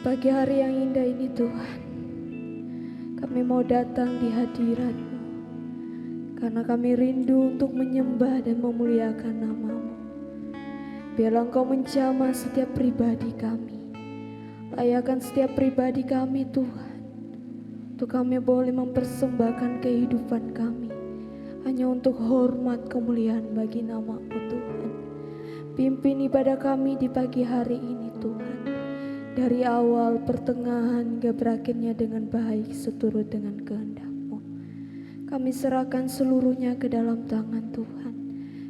Pagi hari yang indah ini Tuhan, kami mau datang di hadirat-Mu, karena kami rindu untuk menyembah dan memuliakan nama-Mu. Biarlah Engkau menjamah setiap pribadi kami, layakkan setiap pribadi kami Tuhan, untuk kami boleh mempersembahkan kehidupan kami, hanya untuk hormat kemuliaan bagi nama-Mu Tuhan. Pimpin ibadah kami di pagi hari ini Tuhan, dari awal, pertengahan, hingga berakhirnya dengan baik seturut dengan kehendak-Mu. Kami serahkan seluruhnya ke dalam tangan Tuhan.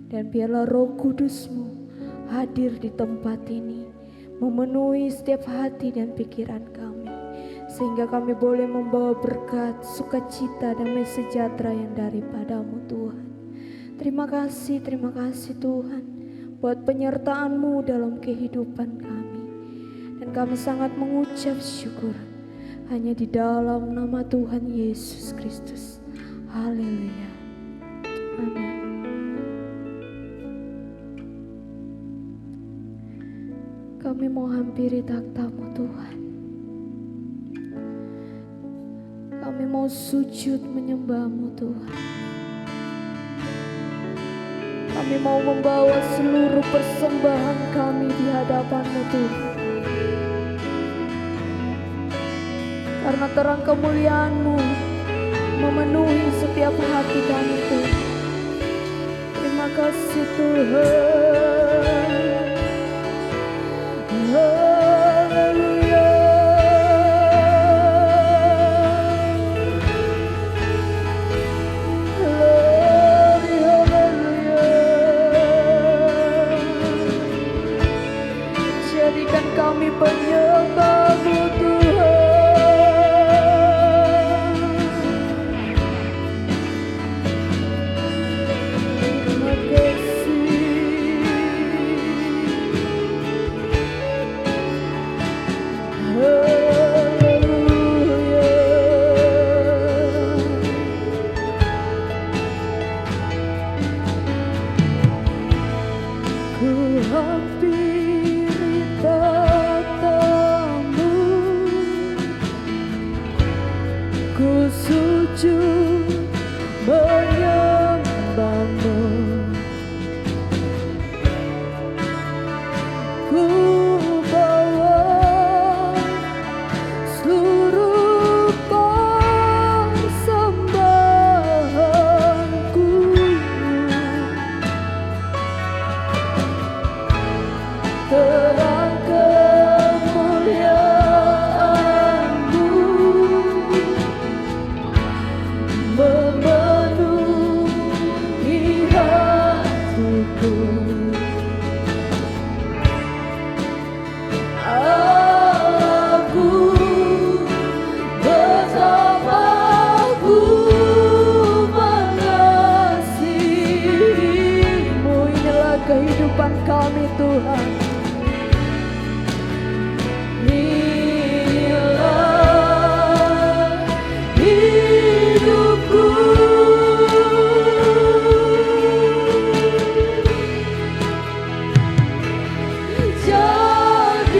Dan biarlah Roh Kudus-Mu hadir di tempat ini, memenuhi setiap hati dan pikiran kami, sehingga kami boleh membawa berkat, sukacita, damai sejahtera yang daripada-Mu Tuhan. Terima kasih Tuhan, buat penyertaan-Mu dalam kehidupan kami. Dan kami sangat mengucap syukur hanya di dalam nama Tuhan Yesus Kristus. Haleluya. Amin. Kami mau hampiri takhta-Mu Tuhan. Kami mau sujud menyembah-Mu Tuhan. Kami mau membawa seluruh persembahan kami di hadapan-Mu Tuhan. Karena terang kemuliaan-Mu memenuhi setiap hati kami Tuhan. Terima kasih Tuhan. Haleluya. Glory, haleluya. Jadikan kami penyembah-Mu Tuhan. Kehidupan kami Tuhan, inilah hidupku. Jadikan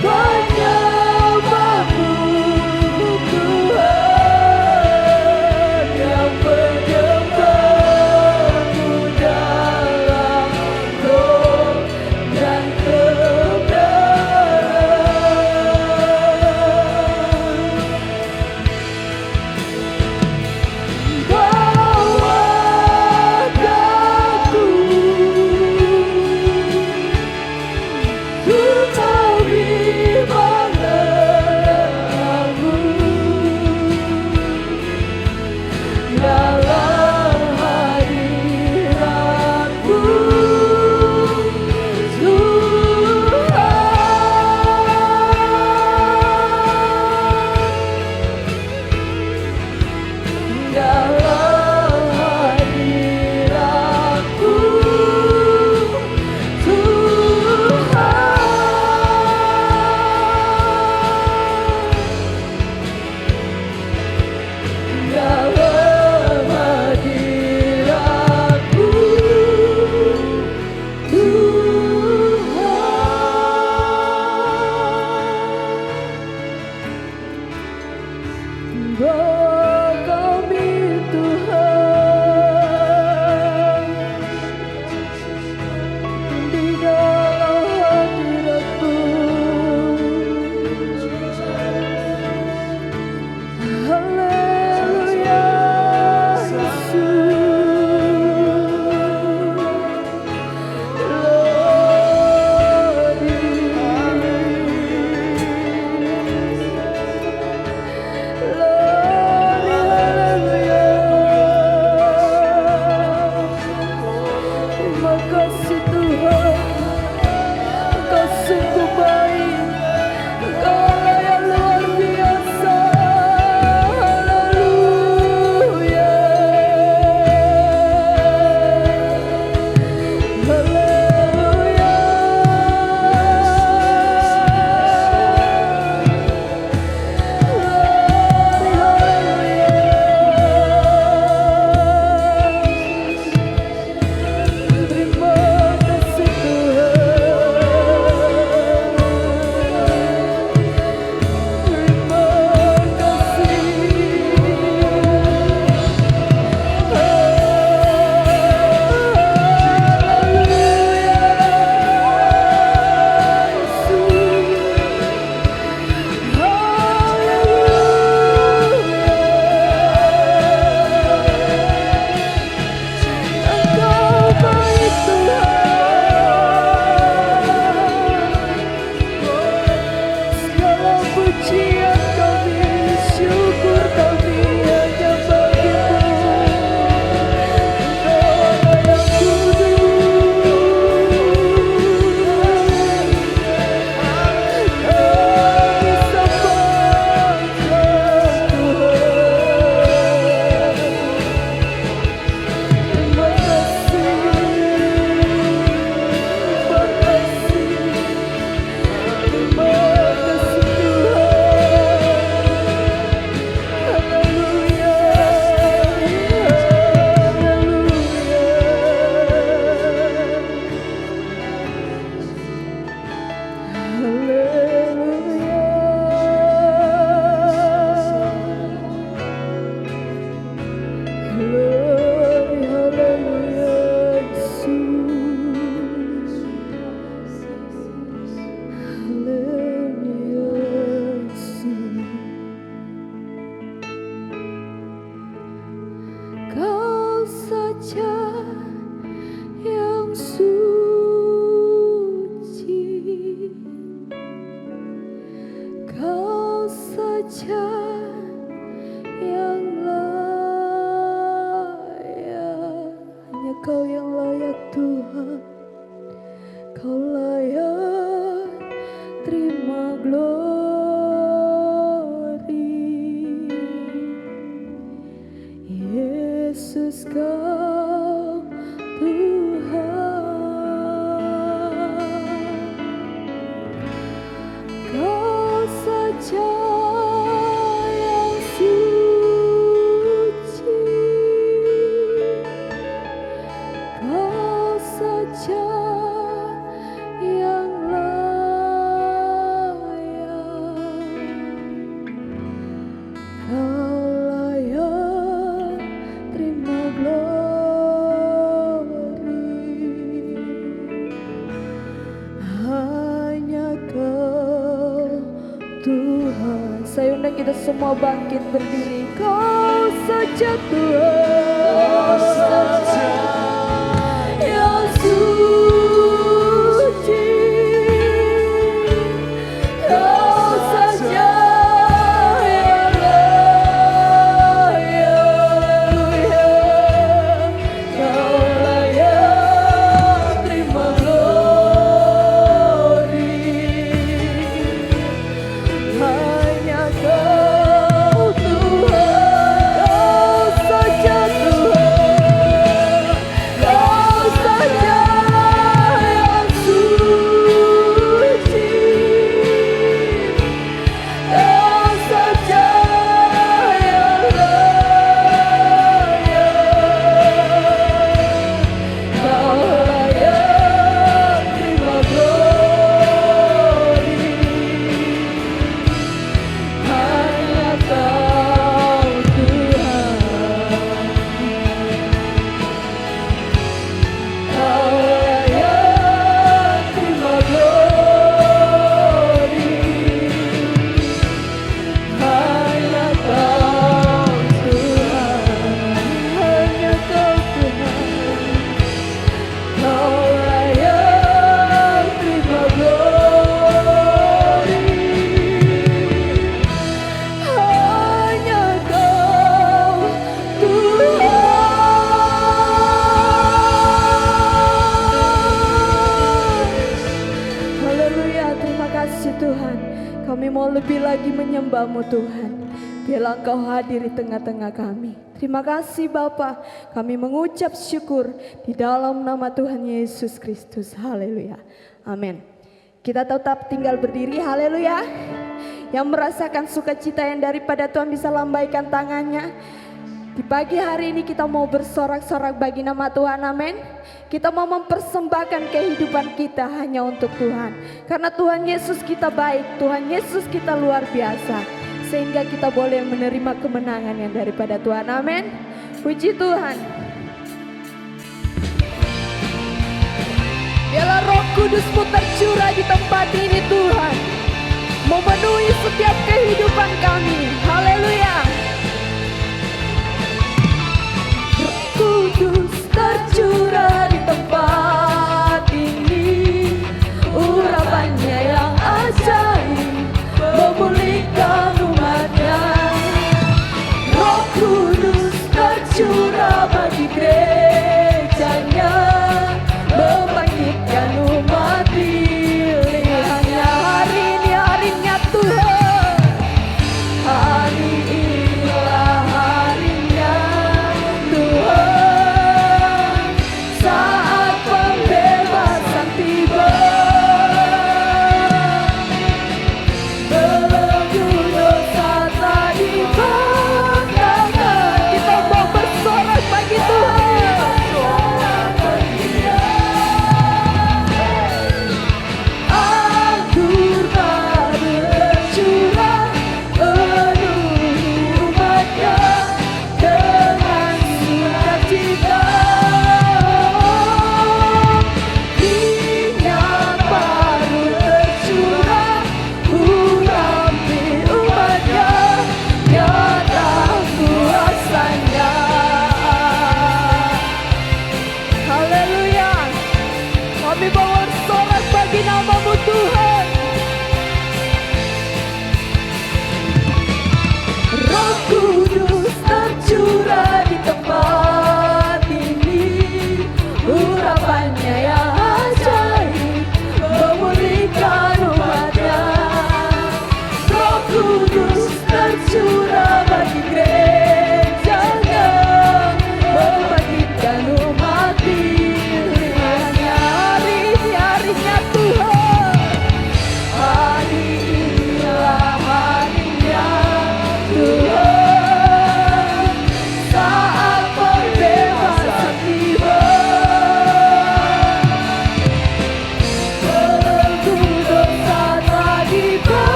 Banyak saja yang layak, hanya Kau yang layak Tuhan. Kau layak terima glory. Yesus Kau Tuhan. Kau saja yang suci. Kau saja yang layak. Kau layak terima glory. Hanya Kau Tuhan. Saya undang kita semua bangkit berdiri. Kau saja Tuhan. Kau saja yang suci. Kau saja yang layak. Kau layak terima glory. Hanya Kau Tuhan. Kau saja Tuhan. Kau saja yang suci. Kau saja yang layak. Kau layak terima glory. Hanya Kau Tuhan. Kau layak terima glory. Hanya Kau Tuhan. Hanya Kau Tuhan. Kau layak terima glory. Hanya Kau Tuhan. Haleluya, terima kasih Tuhan. Kami mau lebih lagi menyembah-Mu Tuhan. Biarlah Engkau hadir di tengah-tengah kami. Terima kasih Bapa. Kami mengucap syukur di dalam nama Tuhan Yesus Kristus. Haleluya. Amin. Kita tetap tinggal berdiri. Haleluya. Yang merasakan sukacita yang daripada Tuhan bisa lambaikan tangannya. Di pagi hari ini kita mau bersorak-sorak bagi nama Tuhan, amin. Kita mau mempersembahkan kehidupan kita hanya untuk Tuhan. Karena Tuhan Yesus kita baik, Tuhan Yesus kita luar biasa. Sehingga kita boleh menerima kemenangan yang daripada Tuhan, amin. Puji Tuhan. Biarlah Roh Kudus-Mu tercurah di tempat ini Tuhan. Memenuhi setiap kehidupan kami, haleluya. Kudus tercurah di tempat ini, urapannya yang ajaib memulihkan umatnya. Roh Kudus tercurah bagi gerejanya, membangkitkan umat pilihannya. Hari ini harinya Tuhan.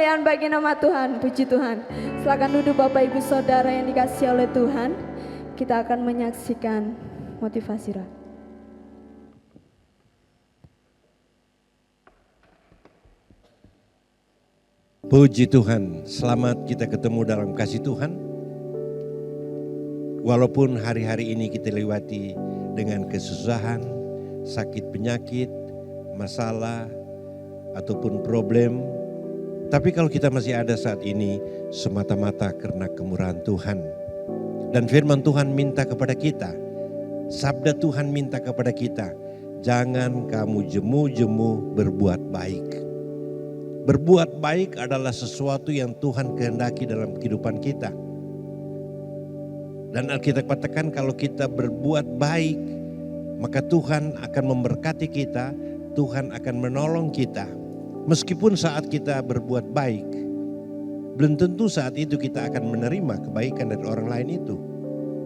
kemuliaan bagi nama Tuhan. Puji Tuhan. Silakan duduk Bapak Ibu Saudara yang dikasihi oleh Tuhan. Kita akan menyaksikan motivasi roh. Puji Tuhan, selamat kita ketemu dalam kasih Tuhan. Walaupun hari-hari ini kita lewati dengan kesusahan, sakit penyakit, masalah, ataupun problem. Tapi kalau kita masih ada saat ini, semata-mata karena kemurahan Tuhan. Dan firman Tuhan minta kepada kita, sabda Tuhan minta kepada kita, jangan kamu jemu-jemu berbuat baik. Berbuat baik adalah sesuatu yang Tuhan kehendaki dalam kehidupan kita. Dan Alkitab katakan kalau kita berbuat baik, maka Tuhan akan memberkati kita, Tuhan akan menolong kita. Meskipun saat kita berbuat baik, belum tentu saat itu kita akan menerima kebaikan dari orang lain itu.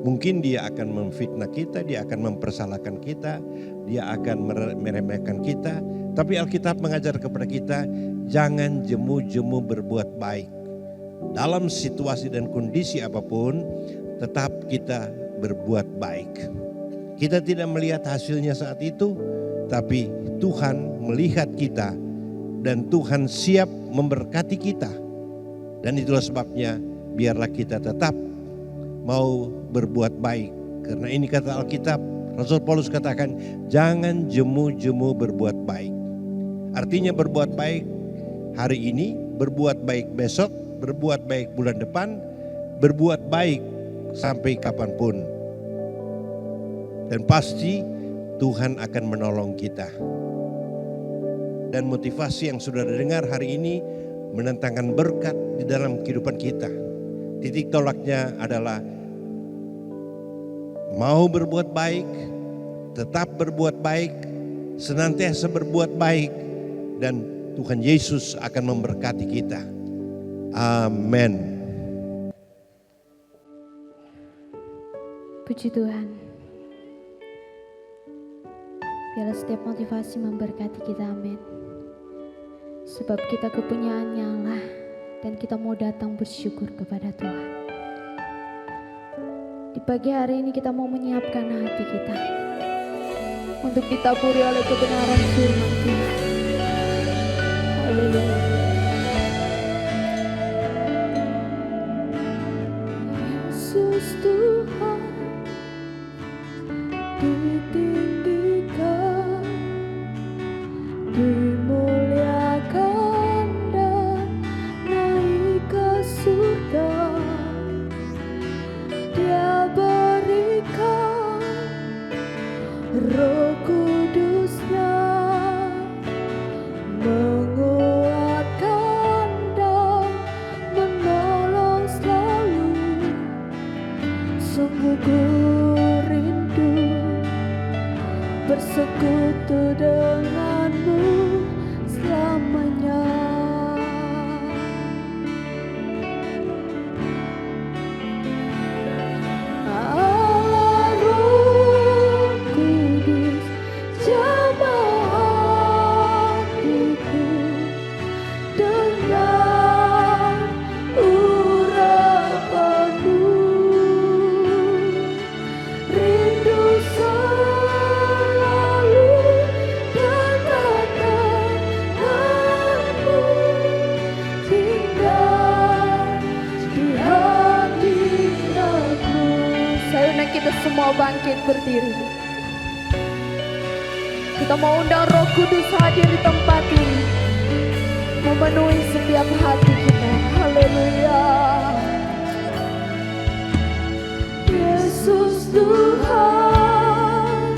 Mungkin dia akan memfitnah kita, dia akan mempersalahkan kita, dia akan meremehkan kita. Tapi Alkitab mengajar kepada kita, jangan jemu-jemu berbuat baik. Dalam situasi dan kondisi apapun, tetap kita berbuat baik. Kita tidak melihat hasilnya saat itu, tapi Tuhan melihat kita dan Tuhan siap memberkati kita. Dan itulah sebabnya biarlah kita tetap mau berbuat baik. Karena ini kata Alkitab, Rasul Paulus katakan, jangan jemu-jemu berbuat baik. Artinya berbuat baik hari ini, berbuat baik besok, berbuat baik bulan depan, berbuat baik sampai kapanpun. Dan pasti Tuhan akan menolong kita. Dan motivasi yang sudah dengar hari ini mendatangkan berkat di dalam kehidupan kita. Titik tolaknya adalah mau berbuat baik, tetap berbuat baik, senantiasa berbuat baik, dan Tuhan Yesus akan memberkati kita. Amin. Puji Tuhan. Biarlah setiap motivasi memberkati kita, amin. Sebab kita kepunyaannya Allah dan kita mau datang bersyukur kepada Tuhan. Di pagi hari ini kita mau menyiapkan hati kita untuk ditaburi oleh kebenaran firman Tuhan. Haleluya. Yesus Tuhan ditinggikan, dimuliakan dan naik ke surga. Dia berikan Roh Kudus-Nya menguatkan dan menolong selalu. Sungguh ku rindu bersekutu denganmu selamanya. Allah Roh Kudus jamah hatiku dengan urapanmu. Rindu selalu dekat denganmu, tinggal di hadiratmu. Saya undang kita semua bangkit berdiri. Kita mau undang Roh Kudus hadir di tempat ini, memenuhi setiap hati kita. Haleluya. Yesus Tuhan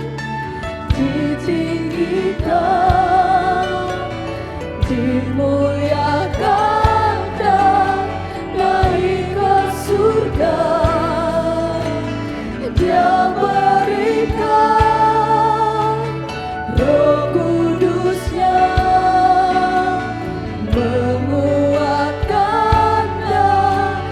ditinggikan, dimuliakan dan naik ke surga. Dia berikan Roh Kudus-Nya menguatkan dan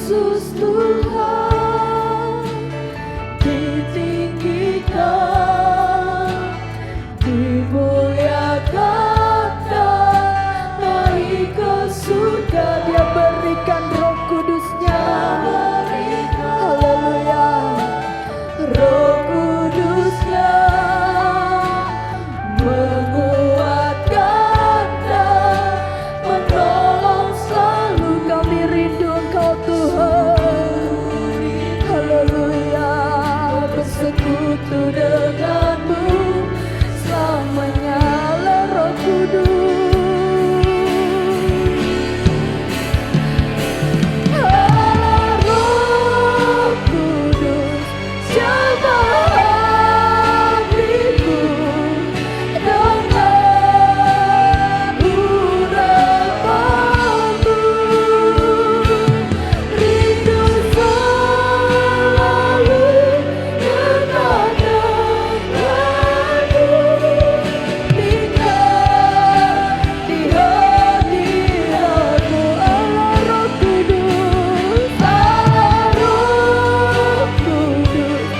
Yesus Tuhan ditinggikan, dimuliakan dan naik ke surga. Dia berikan Roh Kudus-Nya. Haleluya. Roh Kudus-Nya menguatkan dan menolong selalu. Kami rindu Engkau Tuhan. Haleluya. Bersekutu denganmu selamanya, Roh Kudus. Roh Kudus, jamah hatiku dengan urapanmu. Rindu selalu dekat denganmu, tinggal di hadiratmu. Allah Roh Kudus, Allah Roh Kudus,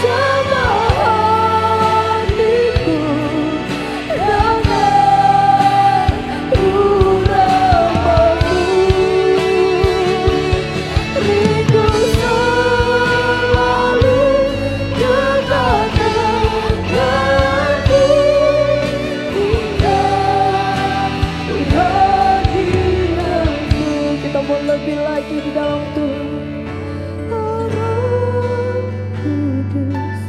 jamah hatiku dengan urapanmu. Rindu selalu dekat denganmu, tinggal di hadiratmu. Kita mau lebih lagi di dalam Tuhan. Roh Kudus,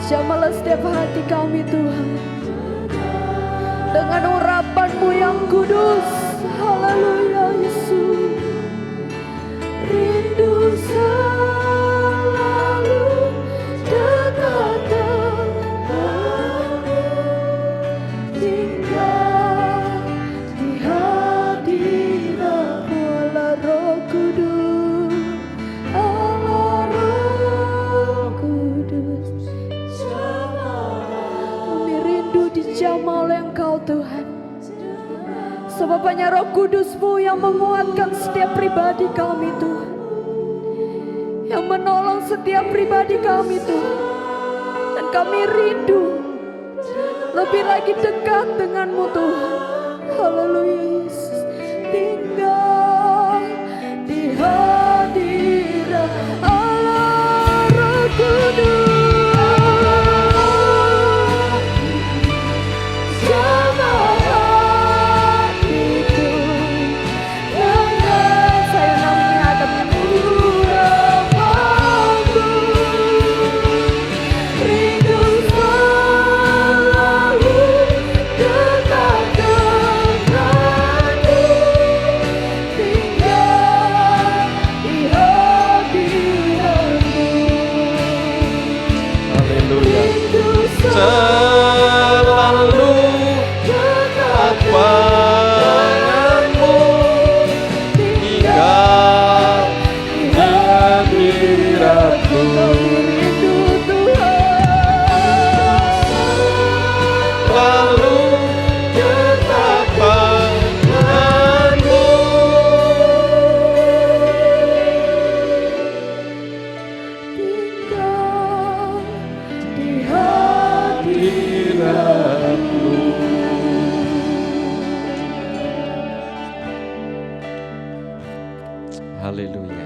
jamahlah setiap hati kami Tuhan dengan urapan-Mu yang kudus. Haleluya Yesus. Rindu selalu dekat denganmu, tinggal di hadiratmu. Allah Roh Kudus, Allah Roh Kudus, kami rindu dijamah oleh Engkau Tuhan. Sebab hanya Roh Kudus-Mu yang menguatkan setiap pribadi kami Tuhan, yang menolong setiap pribadi kami Tuhan. Dan kami rindu lebih lagi dekat dengan-Mu Tuhan. Haleluya Yesus. Tinggal di hadirat Allah Roh Kudus, jamah hatiku dengan saya namanya urapanmu. Rindu selalu dekat denganmu, tinggal di hadiratmu. Haleluya. Rindu Selalu dekat padamu, tinggal di hadiratmu. rindu Tuhan. Selalu dekat padamu. Tinggal di hadiratmu. Haleluya.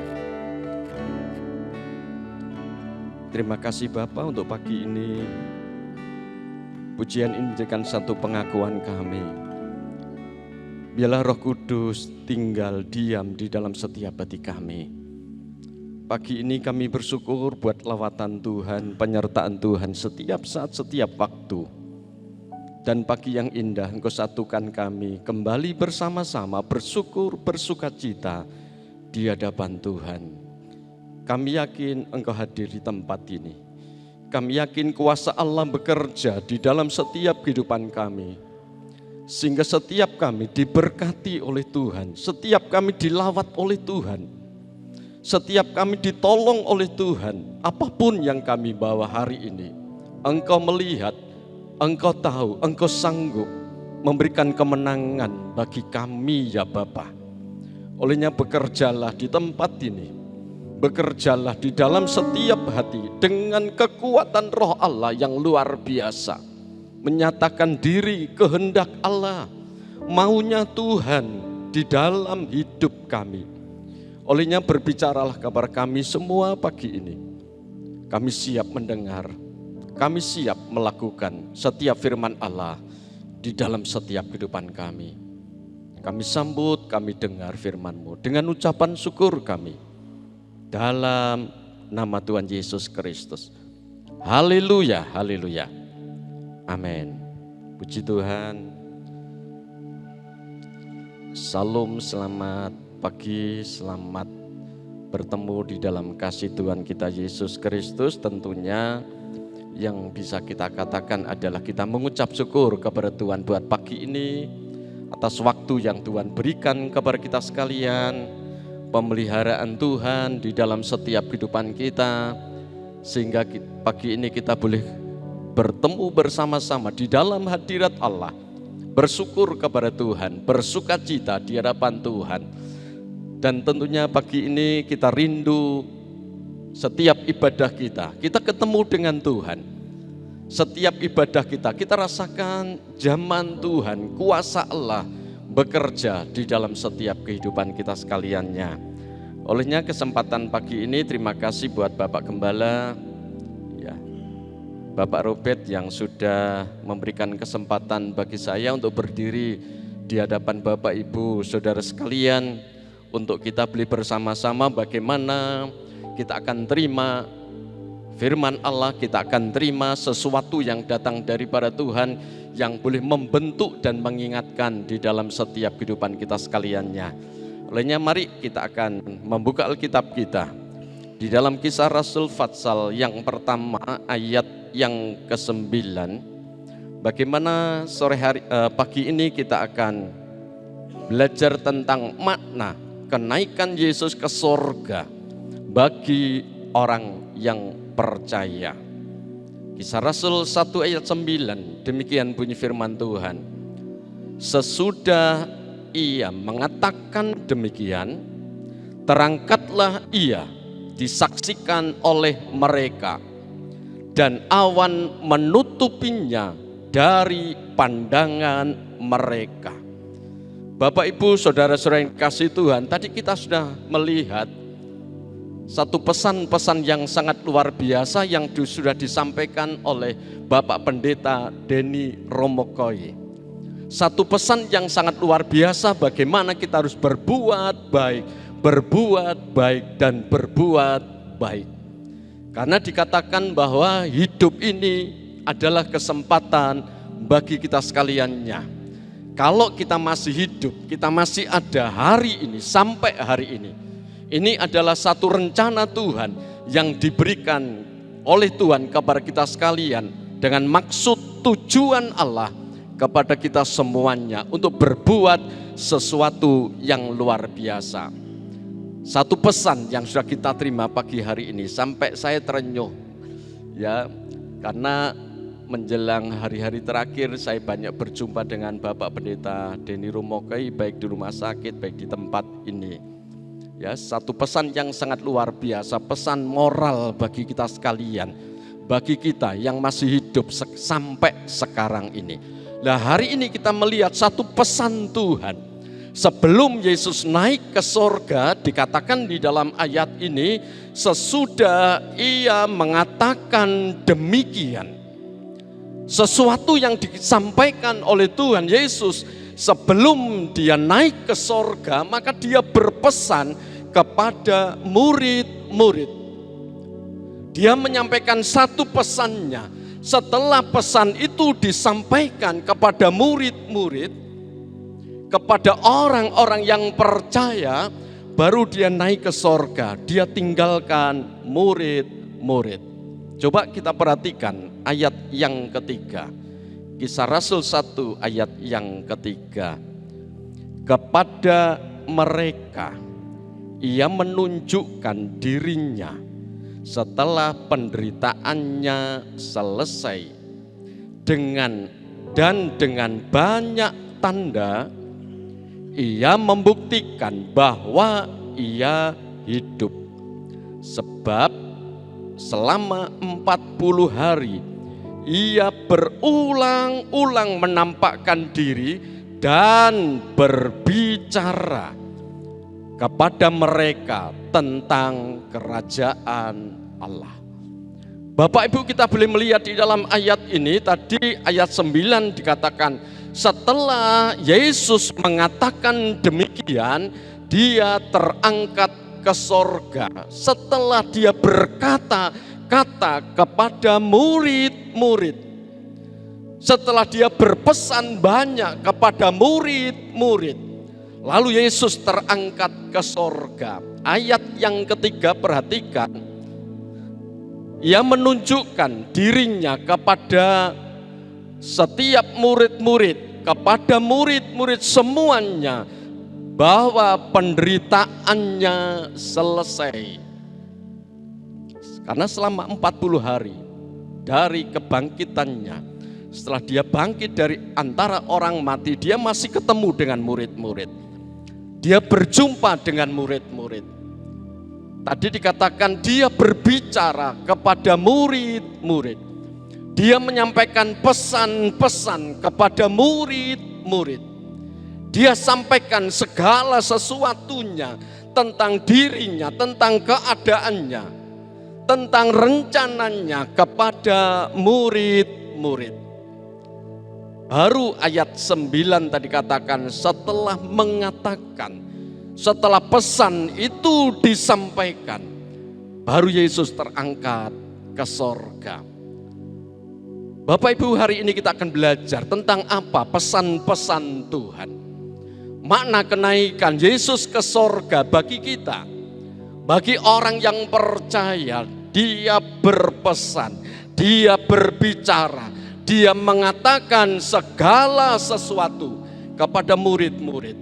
Terima kasih Bapa untuk pagi ini. Pujian ini menjadikan satu pengakuan kami. Biarlah Roh Kudus tinggal diam di dalam setiap hati kami. Pagi ini kami bersyukur buat lawatan Tuhan, penyertaan Tuhan setiap saat, setiap waktu. Dan pagi yang indah Engkau satukan kami kembali bersama-sama bersyukur, bersukacita di hadapan Tuhan. Kami yakin Engkau hadir di tempat ini. Kami yakin kuasa Allah bekerja di dalam setiap kehidupan kami. Sehingga setiap kami diberkati oleh Tuhan, setiap kami dilawat oleh Tuhan, setiap kami ditolong oleh Tuhan. Apapun yang kami bawa hari ini, Engkau melihat, Engkau tahu, Engkau sanggup memberikan kemenangan bagi kami ya Bapa. Olehnya bekerjalah di tempat ini, bekerjalah di dalam setiap hati dengan kekuatan Roh Allah yang luar biasa, menyatakan diri kehendak Allah, maunya Tuhan di dalam hidup kami. Olehnya berbicaralah kepada kami semua pagi ini. Kami siap mendengar, kami siap melakukan setiap firman Allah di dalam setiap kehidupan kami. Kami sambut, kami dengar firman-Mu dengan ucapan syukur kami. Dalam nama Tuhan Yesus Kristus. Haleluya, haleluya. Amin. Puji Tuhan. Salam, selamat pagi, selamat bertemu di dalam kasih Tuhan kita Yesus Kristus. Tentunya yang bisa kita katakan adalah kita mengucap syukur kepada Tuhan buat pagi ini, atas waktu yang Tuhan berikan kepada kita sekalian, pemeliharaan Tuhan di dalam setiap kehidupan kita, sehingga pagi ini kita boleh bertemu bersama-sama di dalam hadirat Allah, bersyukur kepada Tuhan, bersukacita di hadapan Tuhan. Dan tentunya pagi ini kita rindu setiap ibadah kita ketemu dengan Tuhan. Setiap ibadah kita rasakan zaman Tuhan, kuasa Allah bekerja di dalam setiap kehidupan kita sekaliannya. Olehnya kesempatan pagi ini terima kasih buat Bapak Gembala, ya, Bapak Robert yang sudah memberikan kesempatan bagi saya untuk berdiri di hadapan Bapak Ibu Saudara sekalian, untuk kita beli bersama-sama bagaimana kita akan terima firman Allah, kita akan terima sesuatu yang datang daripada Tuhan yang boleh membentuk dan mengingatkan di dalam setiap kehidupan kita sekaliannya. Olehnya mari kita akan membuka Alkitab kita di dalam Kisah Rasul Fatsal yang pertama ayat yang ke-9. Bagaimana sore hari pagi ini kita akan belajar tentang makna kenaikan Yesus ke sorga bagi orang yang percaya. Kisah Rasul 1 ayat 9, demikian bunyi firman Tuhan. Sesudah ia mengatakan demikian, terangkatlah ia disaksikan oleh mereka, dan awan menutupinya dari pandangan mereka. Bapak Ibu Saudara-saudara yang kasih Tuhan, tadi kita sudah melihat satu pesan-pesan yang sangat luar biasa yang sudah disampaikan oleh Bapak Pendeta Denny Romokoi. Satu pesan yang sangat luar biasa bagaimana kita harus berbuat baik dan berbuat baik. Karena dikatakan bahwa hidup ini adalah kesempatan bagi kita sekaliannya. Kalau kita masih hidup, kita masih ada hari ini sampai hari ini. Ini adalah satu rencana Tuhan yang diberikan oleh Tuhan kepada kita sekalian dengan maksud tujuan Allah kepada kita semuanya untuk berbuat sesuatu yang luar biasa. Satu pesan yang sudah kita terima pagi hari ini sampai saya terenyuh, ya, karena menjelang hari-hari terakhir saya banyak berjumpa dengan Bapak Pendeta Denny Romokoi baik di rumah sakit baik di tempat ini. Ya, satu pesan yang sangat luar biasa, pesan moral bagi kita sekalian, bagi kita yang masih hidup sampai sekarang ini. Nah, hari ini kita melihat satu pesan Tuhan. Sebelum Yesus naik ke sorga, dikatakan di dalam ayat ini, sesudah ia mengatakan demikian. Sesuatu yang disampaikan oleh Tuhan Yesus sebelum dia naik ke sorga, maka dia berpesan kepada murid-murid. Dia menyampaikan satu pesannya. Setelah pesan itu disampaikan kepada murid-murid, kepada orang-orang yang percaya, baru dia naik ke sorga. Dia tinggalkan murid-murid. Coba kita perhatikan ayat yang ketiga. Kisah Rasul 1 ayat yang ketiga. Kepada mereka ia menunjukkan dirinya setelah penderitaannya selesai dengan banyak tanda ia membuktikan bahwa ia hidup. Sebab selama 40 hari ia berulang-ulang menampakkan diri dan berbicara kepada mereka tentang kerajaan Allah. Bapak Ibu, kita boleh melihat di dalam ayat ini, tadi ayat 9 dikatakan, setelah Yesus mengatakan demikian, dia terangkat ke sorga. Setelah dia berkata-kata kepada murid-murid, setelah dia berpesan banyak kepada murid-murid, lalu Yesus terangkat ke sorga. Ayat yang ketiga, perhatikan, ia menunjukkan dirinya kepada setiap murid-murid, kepada murid-murid semuanya, bahwa penderitaannya selesai. Karena selama 40 hari dari kebangkitannya, setelah dia bangkit dari antara orang mati, dia masih ketemu dengan murid-murid. Dia berjumpa dengan murid-murid. Tadi dikatakan dia berbicara kepada murid-murid. Dia menyampaikan pesan-pesan kepada murid-murid. Dia sampaikan segala sesuatunya tentang dirinya, tentang keadaannya, tentang rencananya kepada murid-murid. Baru ayat 9 tadi katakan, setelah mengatakan, setelah pesan itu disampaikan, baru Yesus terangkat ke sorga. Bapak Ibu, hari ini kita akan belajar tentang apa pesan-pesan Tuhan. Makna kenaikan Yesus ke sorga bagi kita, bagi orang yang percaya. Dia berpesan, dia berbicara, dia mengatakan segala sesuatu kepada murid-murid.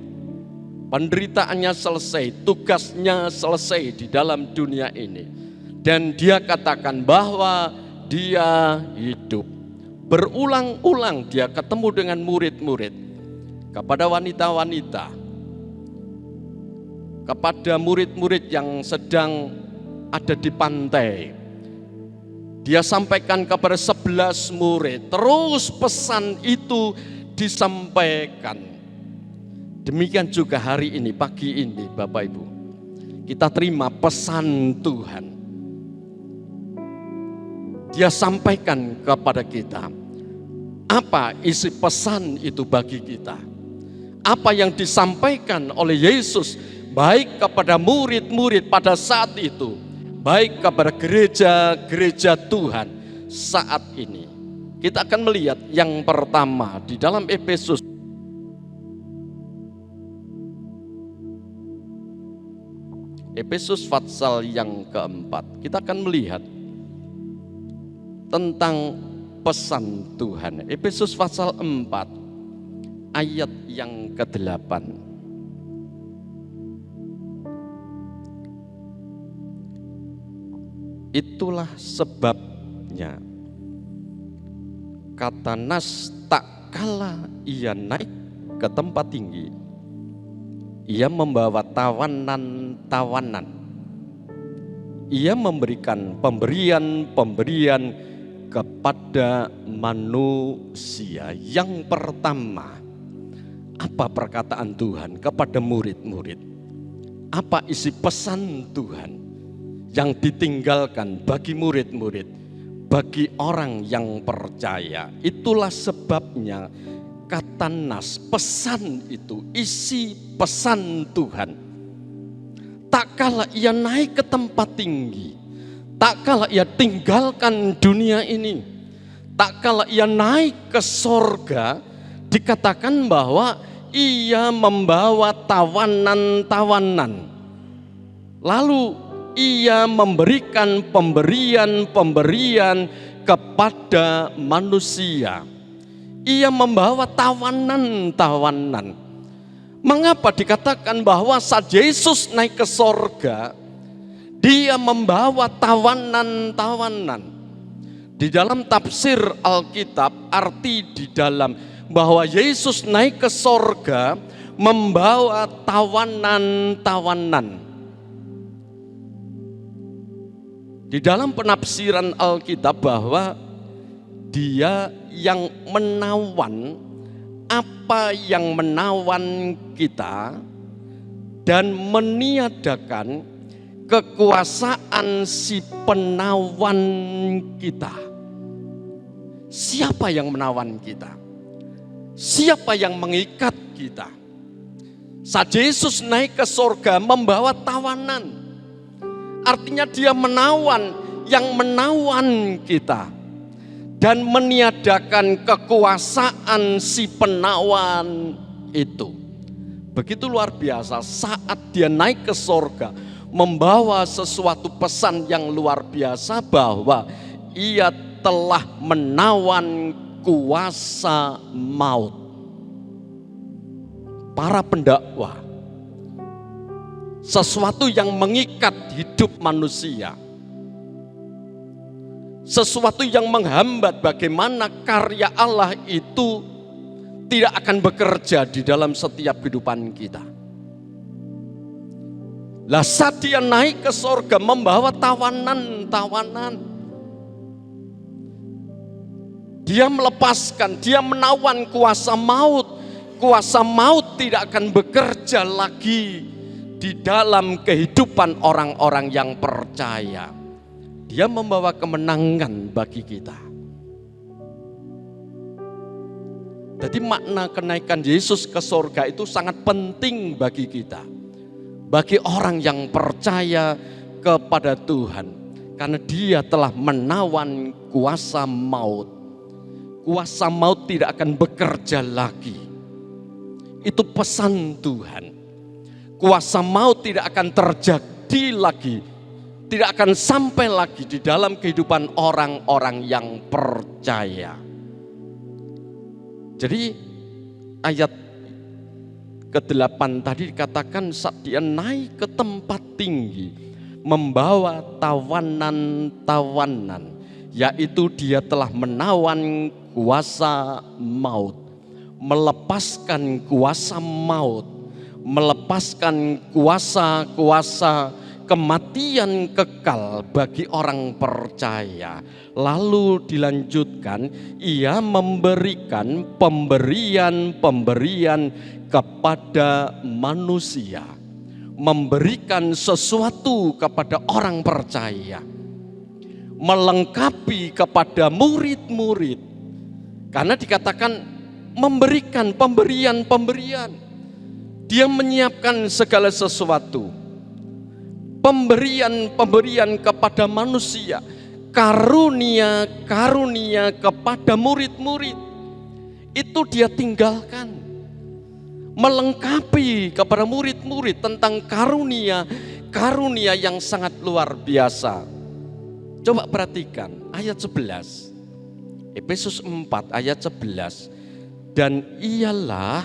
Penderitaannya selesai, tugasnya selesai di dalam dunia ini. Dan dia katakan bahwa dia hidup. Berulang-ulang dia ketemu dengan murid-murid. Kepada wanita-wanita, kepada murid-murid yang sedang ada di pantai. Dia sampaikan kepada 11 murid, terus pesan itu disampaikan. Demikian juga hari ini, pagi ini Bapak Ibu, kita terima pesan Tuhan. Dia sampaikan kepada kita. Apa isi pesan itu bagi kita? Apa yang disampaikan oleh Yesus baik kepada murid-murid pada saat itu, baik kepada gereja-gereja Tuhan saat ini. Kita akan melihat yang pertama di dalam Efesus pasal yang keempat. Kita akan melihat tentang pesan Tuhan. Efesus pasal 4 ayat yang ke-8. Itulah sebabnya kata Nas, tak kala ia naik ke tempat tinggi, ia membawa tawanan-tawanan. Ia memberikan pemberian-pemberian kepada manusia. Yang pertama, apa perkataan Tuhan kepada murid-murid? Apa isi pesan Tuhan yang ditinggalkan bagi murid-murid, bagi orang yang percaya? Itulah sebabnya kata Nas, pesan itu, isi pesan Tuhan. Tak kala ia naik ke tempat tinggi, tak kala ia tinggalkan dunia ini, tak kala ia naik ke sorga, dikatakan bahwa ia membawa tawanan-tawanan. Lalu ia memberikan pemberian-pemberian kepada manusia. Ia membawa tawanan-tawanan. Mengapa dikatakan bahwa saat Yesus naik ke sorga, dia membawa tawanan-tawanan? Di dalam tafsir Alkitab, arti di dalam bahwa Yesus naik ke sorga membawa tawanan-tawanan. Di dalam penafsiran Alkitab bahwa dia yang menawan, apa yang menawan kita dan meniadakan kekuasaan si penawan kita. Siapa yang menawan kita? Siapa yang mengikat kita? Saat Yesus naik ke sorga membawa tawanan. Artinya dia menawan, yang menawan kita. Dan meniadakan kekuasaan si penawan itu. Begitu luar biasa saat dia naik ke sorga. Membawa sesuatu pesan yang luar biasa bahwa ia telah menawan kuasa maut. Para pendakwa, sesuatu yang mengikat hidup manusia, sesuatu yang menghambat bagaimana karya Allah itu tidak akan bekerja di dalam setiap kehidupan kita. Lah saat dia naik ke sorga membawa tawanan-tawanan, dia melepaskan, dia menawan kuasa maut. Kuasa maut tidak akan bekerja lagi di dalam kehidupan orang-orang yang percaya. Dia membawa kemenangan bagi kita. Jadi makna kenaikan Yesus ke surga itu sangat penting bagi kita. Bagi orang yang percaya kepada Tuhan. Karena dia telah menawan kuasa maut. Kuasa maut tidak akan bekerja lagi. Itu pesan Tuhan. Kuasa maut tidak akan terjadi lagi. Tidak akan sampai lagi di dalam kehidupan orang-orang yang percaya. Jadi ayat ke-8 tadi dikatakan saat dia naik ke tempat tinggi. Membawa tawanan-tawanan. Yaitu dia telah menawan kuasa maut. Melepaskan kuasa maut, melepaskan kuasa-kuasa kematian kekal bagi orang percaya. Lalu dilanjutkan, ia memberikan pemberian-pemberian kepada manusia, memberikan sesuatu kepada orang percaya, melengkapi kepada murid-murid. Karena dikatakan memberikan pemberian-pemberian. Dia menyiapkan segala sesuatu. Pemberian-pemberian kepada manusia. Karunia-karunia kepada murid-murid. Itu dia tinggalkan. Melengkapi kepada murid-murid tentang karunia yang sangat luar biasa. Coba perhatikan ayat 11. Efesus 4 ayat 11. Dan ialah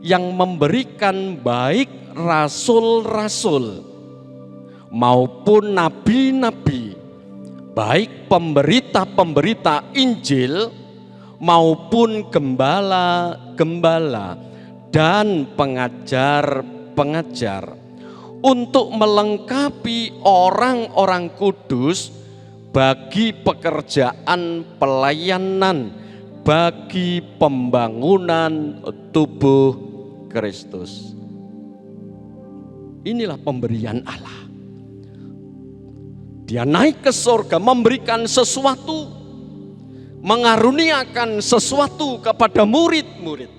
yang memberikan baik rasul-rasul maupun nabi-nabi, baik pemberita-pemberita Injil maupun gembala-gembala dan pengajar-pengajar, untuk melengkapi orang-orang kudus bagi pekerjaan pelayanan, bagi pembangunan tubuh Kristus. Inilah pemberian Allah. Dia naik ke surga memberikan sesuatu, mengaruniakan sesuatu kepada murid-murid,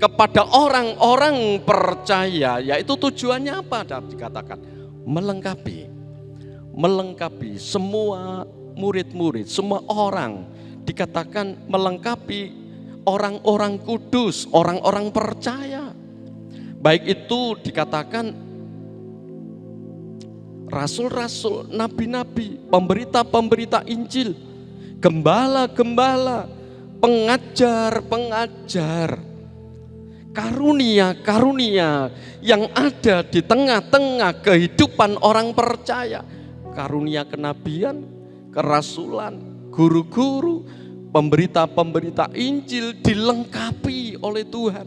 kepada orang-orang percaya. Yaitu tujuannya apa? Dikatakan melengkapi semua murid-murid, semua orang. Dikatakan melengkapi orang-orang kudus, orang-orang percaya. Baik itu dikatakan rasul-rasul, nabi-nabi, pemberita-pemberita Injil, gembala-gembala, pengajar-pengajar. Karunia-karunia yang ada di tengah-tengah kehidupan orang percaya. Karunia kenabian, kerasulan, guru-guru, pemberita-pemberita Injil dilengkapi oleh Tuhan.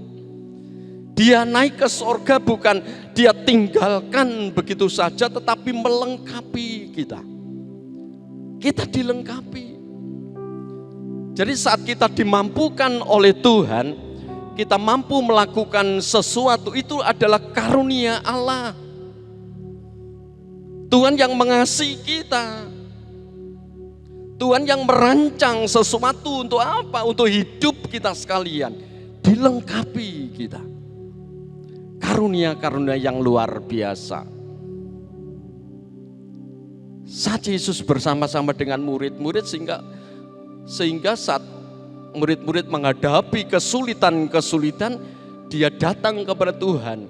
Dia naik ke sorga bukan dia tinggalkan begitu saja, tetapi melengkapi kita. Kita dilengkapi. Jadi saat kita dimampukan oleh Tuhan, kita mampu melakukan sesuatu, itu adalah karunia Allah. Tuhan yang mengasihi kita. Tuhan yang merancang sesuatu untuk apa? Untuk hidup kita sekalian. Dilengkapi kita. Karunia-karunia yang luar biasa. Saat Yesus bersama-sama dengan murid-murid sehingga saat murid-murid menghadapi kesulitan-kesulitan, dia datang kepada Tuhan.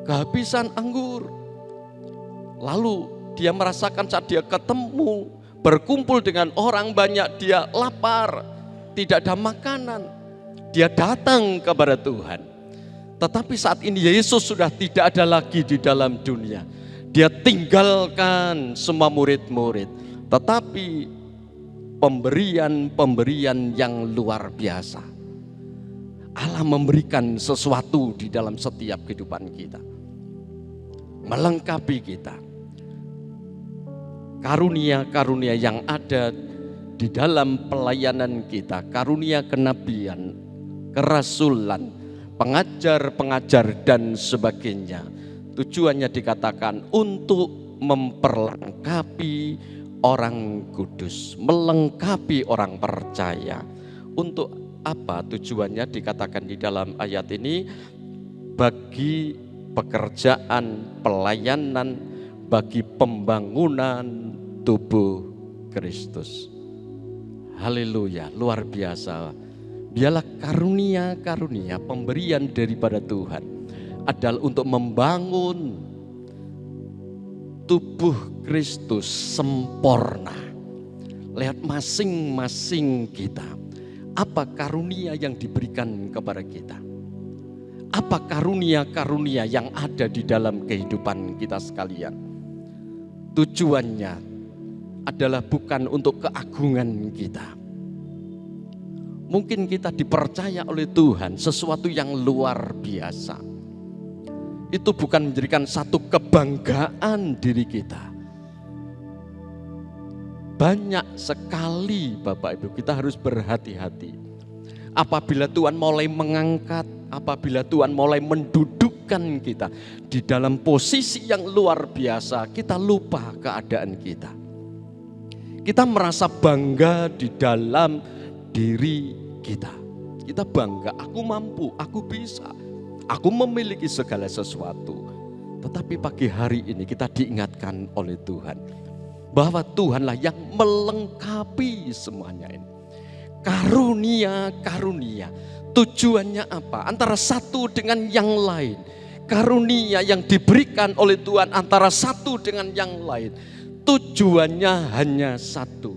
Kehabisan anggur. Lalu dia merasakan saat dia ketemu, berkumpul dengan orang banyak, dia lapar, tidak ada makanan. Dia datang kepada Tuhan. Tetapi saat ini Yesus sudah tidak ada lagi di dalam dunia. Dia tinggalkan semua murid-murid. Tetapi pemberian-pemberian yang luar biasa. Allah memberikan sesuatu di dalam setiap kehidupan kita. Melengkapi kita. Karunia-karunia yang ada di dalam pelayanan kita. Karunia kenabian, kerasulan, pengajar-pengajar dan sebagainya. Tujuannya dikatakan untuk memperlengkapi orang kudus, melengkapi orang percaya. Untuk apa tujuannya dikatakan di dalam ayat ini? Bagi pekerjaan, pelayanan, bagi pembangunan tubuh Kristus. Haleluya, luar biasa. Biarlah karunia-karunia pemberian daripada Tuhan adalah untuk membangun tubuh Kristus sempurna. Lihat masing-masing kita. Apa karunia yang diberikan kepada kita? Apa karunia-karunia yang ada di dalam kehidupan kita sekalian? Tujuannya adalah bukan untuk keagungan kita. Mungkin kita dipercaya oleh Tuhan sesuatu yang luar biasa. Itu bukan menjadikan satu kebanggaan diri kita. Banyak sekali Bapak Ibu, kita harus berhati-hati. Apabila Tuhan mulai mengangkat, apabila Tuhan mulai mendudukkan kita di dalam posisi yang luar biasa, kita lupa keadaan kita. Kita merasa bangga di dalam diri kita. Kita bangga, aku mampu, aku bisa, aku memiliki segala sesuatu. Tetapi pagi hari ini kita diingatkan oleh Tuhan bahwa Tuhanlah yang melengkapi semuanya ini. Karunia-karunia, tujuannya apa? Antara satu dengan yang lain. Karunia yang diberikan oleh Tuhan antara satu dengan yang lain, tujuannya hanya satu,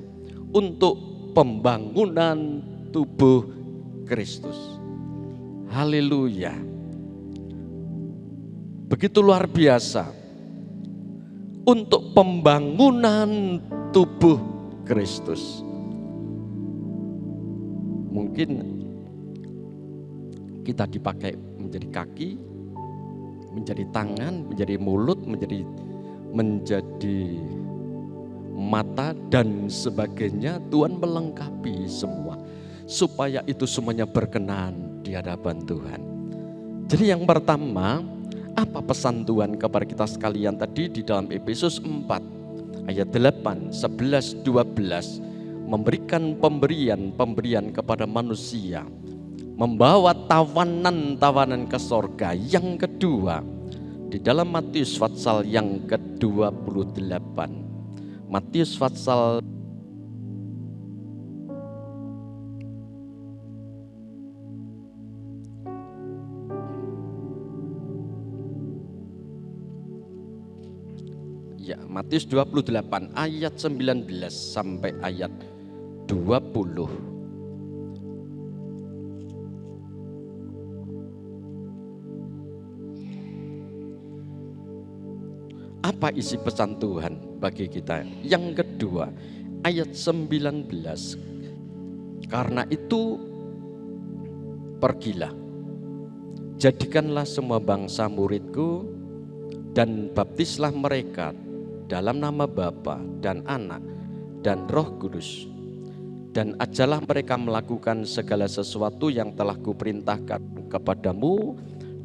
untuk pembangunan tubuh Kristus. Haleluya. Begitu luar biasa. Untuk pembangunan tubuh Kristus. Mungkin kita dipakai menjadi kaki, menjadi tangan, menjadi mulut, menjadi mata dan sebagainya. Tuhan melengkapi semua supaya itu semuanya berkenan di hadapan Tuhan. Jadi yang pertama, apa pesan Tuhan kepada kita sekalian tadi di dalam Efesus 4 ayat 8, 11, 12, memberikan pemberian kepada manusia, membawa tawanan-tawanan ke sorga. Yang kedua, di dalam Matius pasal yang ke-28, Matius pasal Matius 28 ayat 19 sampai ayat 20. Apa isi pesan Tuhan bagi kita? Yang kedua, ayat 19. Karena itu Pergilah, jadikanlah semua bangsa muridku dan baptislah mereka dalam nama Bapa dan Anak dan Roh Kudus, dan ajarlah mereka melakukan segala sesuatu yang telah kuperintahkan kepadamu,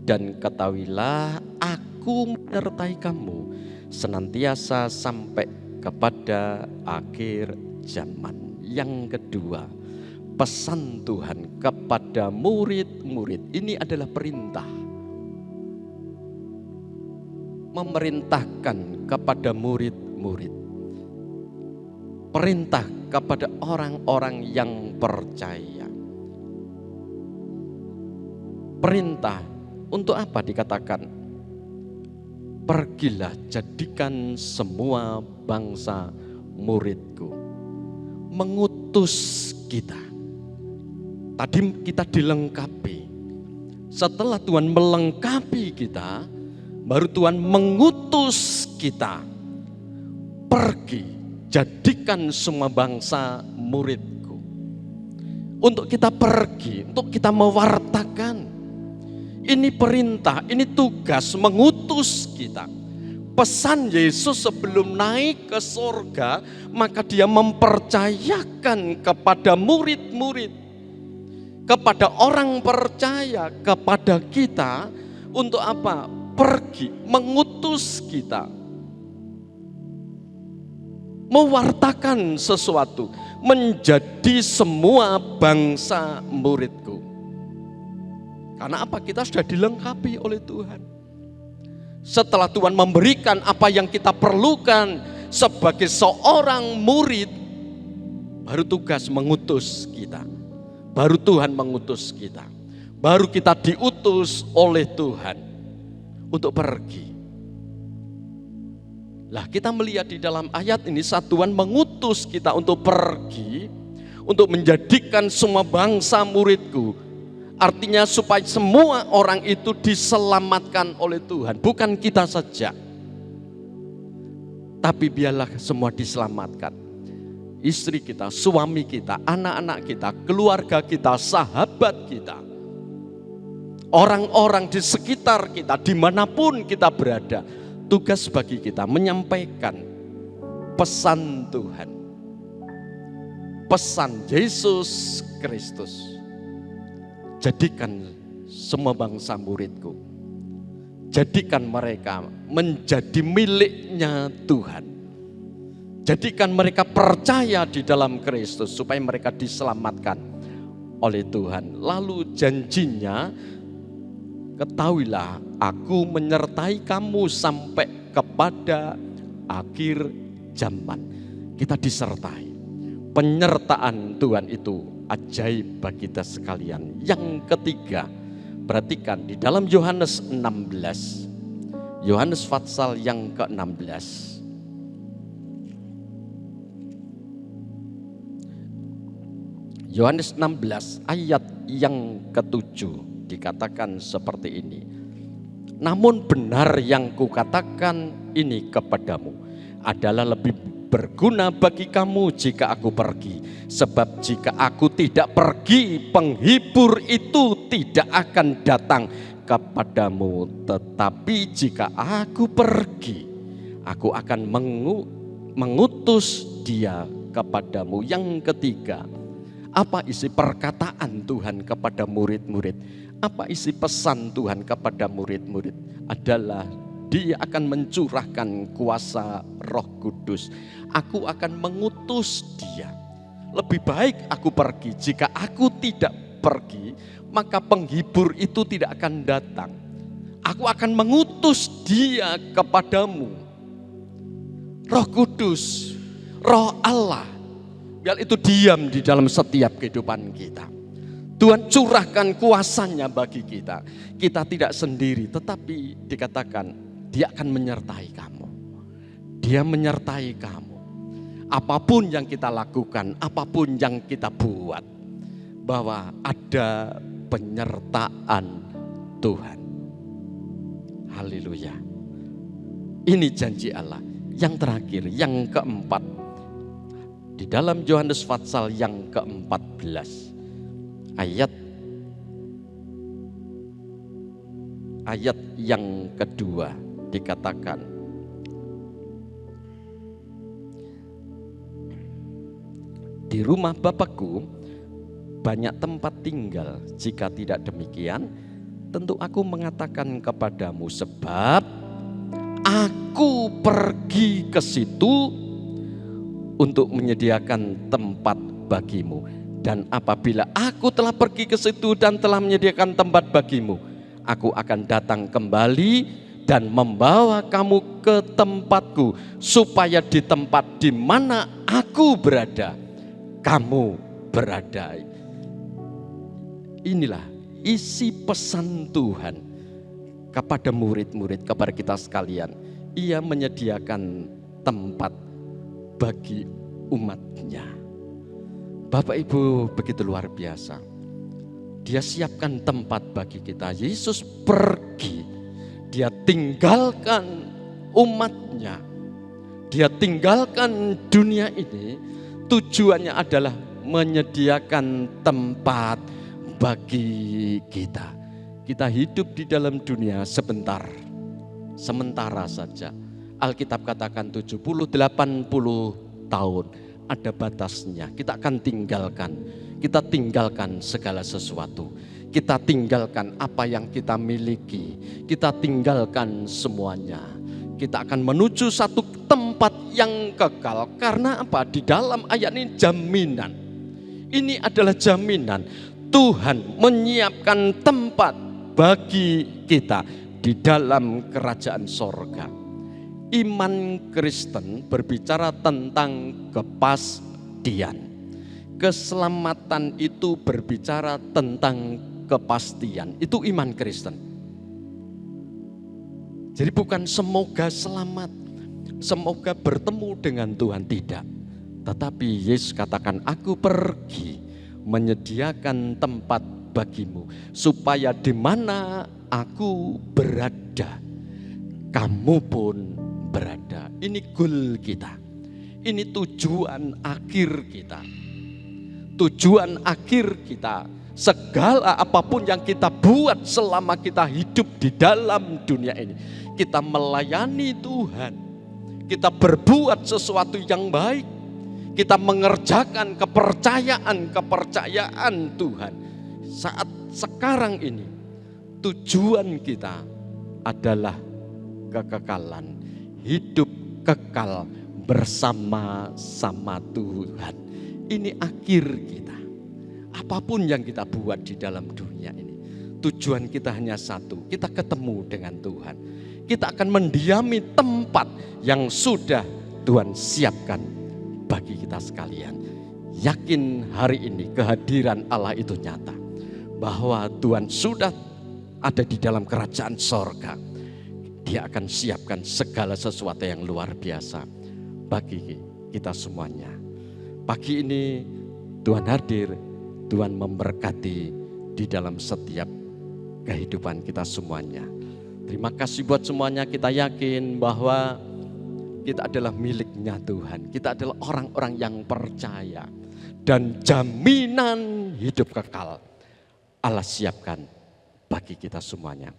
dan ketahuilah aku menyertai kamu senantiasa sampai kepada akhir zaman. Yang kedua, pesan Tuhan kepada murid-murid ini adalah perintah. Memerintahkan kepada murid-murid. Perintah kepada orang-orang yang percaya. Perintah untuk apa dikatakan? Pergilah, jadikan semua bangsa muridku. Mengutus kita. Tadi kita dilengkapi. Setelah Tuhan melengkapi kita, baru Tuhan mengutus kita. Pergi, jadikan semua bangsa muridku. Untuk kita pergi, untuk kita mewartakan. Ini perintah, ini tugas mengutus kita. Pesan Yesus sebelum naik ke surga, maka dia mempercayakan kepada murid-murid, kepada orang percaya, kepada kita untuk apa? Pergi, mengutus kita, mewartakan sesuatu, menjadi semua bangsa muridku. Karena apa? Kita sudah dilengkapi oleh Tuhan. Setelah Tuhan memberikan apa yang kita perlukan sebagai seorang murid, baru tugas mengutus kita. Baru Tuhan mengutus kita. Baru kita diutus oleh Tuhan untuk pergi. Lah kita melihat di dalam ayat ini saat Tuhan mengutus kita untuk pergi, untuk menjadikan semua bangsa muridku. Artinya supaya semua orang itu diselamatkan oleh Tuhan. Bukan kita saja. Tapi biarlah semua diselamatkan. Istri kita, suami kita, anak-anak kita, keluarga kita, sahabat kita. Orang-orang di sekitar kita, dimanapun kita berada. Tugas bagi kita menyampaikan pesan Tuhan. Pesan Yesus Kristus. Jadikan semua bangsa muridku. Jadikan mereka menjadi miliknya Tuhan. Jadikan mereka percaya di dalam Kristus supaya mereka diselamatkan oleh Tuhan. Lalu janjinya, ketahuilah aku menyertai kamu sampai kepada akhir zaman. Kita disertai. Penyertaan Tuhan itu ajaib bagi kita sekalian. Yang ketiga, perhatikan di dalam Yohanes 16. Yohanes pasal yang ke-16. Yohanes 16 ayat yang ke-7 dikatakan seperti ini. Namun benar yang kukatakan ini kepadamu adalah lebih berguna bagi kamu jika aku pergi. Sebab jika aku tidak pergi, penghibur itu tidak akan datang kepadamu. Tetapi jika aku pergi, aku akan mengutus dia kepadamu. Yang ketiga, apa isi perkataan Tuhan kepada murid-murid? Apa isi pesan Tuhan kepada murid-murid? Adalah dia akan mencurahkan kuasa Roh Kudus. Aku akan mengutus dia. Lebih baik aku pergi. Jika aku tidak pergi, maka penghibur itu tidak akan datang. Aku akan mengutus dia kepadamu. Roh Kudus, Roh Allah. Biar itu diam di dalam setiap kehidupan kita. Tuhan curahkan kuasanya bagi kita. Kita tidak sendiri, tetapi dikatakan dia akan menyertai kamu. Dia menyertai kamu. Apapun yang kita lakukan, apapun yang kita buat, bahwa ada penyertaan Tuhan. Haleluya. Ini janji Allah. Yang terakhir, yang keempat. Di dalam Yohanes pasal yang ke-14 ayat ayat yang kedua dikatakan, di rumah Bapakku banyak tempat tinggal. Jika tidak demikian, tentu aku mengatakan kepadamu, sebab aku pergi ke situ untuk menyediakan tempat bagimu. Dan apabila aku telah pergi ke situ dan telah menyediakan tempat bagimu, aku akan datang kembali dan membawa kamu ke tempatku, supaya di tempat di mana aku berada, kamu berada. Inilah isi pesan Tuhan kepada murid-murid, kepada kita sekalian. Ia menyediakan tempat bagi umatnya. Bapak Ibu, begitu luar biasa. Dia siapkan tempat bagi kita. Yesus pergi, dia tinggalkan umatnya, dia tinggalkan dunia ini. Tujuannya adalah menyediakan tempat bagi kita. Kita hidup di dalam dunia sebentar, sementara saja. Alkitab katakan 70-80 tahun, ada batasnya. Kita akan tinggalkan, kita tinggalkan segala sesuatu. Kita tinggalkan apa yang kita miliki, kita tinggalkan semuanya. Kita akan menuju satu tempat yang kekal. Karena apa? Di dalam ayat ini jaminan. Ini adalah jaminan. Tuhan menyiapkan tempat bagi kita di dalam kerajaan sorga. Iman Kristen berbicara tentang kepastian. Keselamatan itu berbicara tentang kepastian. Itu iman Kristen. Jadi bukan semoga selamat, semoga bertemu dengan Tuhan, tidak. Tetapi Yesus katakan, aku pergi menyediakan tempat bagimu, supaya di mana aku berada, kamu pun berada. Ini goal kita, ini tujuan akhir kita. Tujuan akhir kita, segala apapun yang kita buat selama kita hidup di dalam dunia ini, kita melayani Tuhan, kita berbuat sesuatu yang baik, kita mengerjakan kepercayaan Tuhan. Saat sekarang ini tujuan kita adalah kekekalan, hidup kekal bersama-sama Tuhan. Ini akhir kita. Apapun yang kita buat di dalam dunia ini, tujuan kita hanya satu, kita ketemu dengan Tuhan. Kita akan mendiami tempat yang sudah Tuhan siapkan bagi kita sekalian. Yakin hari ini kehadiran Allah itu nyata, bahwa Tuhan sudah ada di dalam kerajaan sorga. Dia akan siapkan segala sesuatu yang luar biasa bagi kita semuanya. Pagi ini Tuhan hadir, Tuhan memberkati di dalam setiap kehidupan kita semuanya. Terima kasih buat semuanya. Kita yakin bahwa kita adalah miliknya Tuhan. Kita adalah orang-orang yang percaya, dan jaminan hidup kekal Allah siapkan bagi kita semuanya.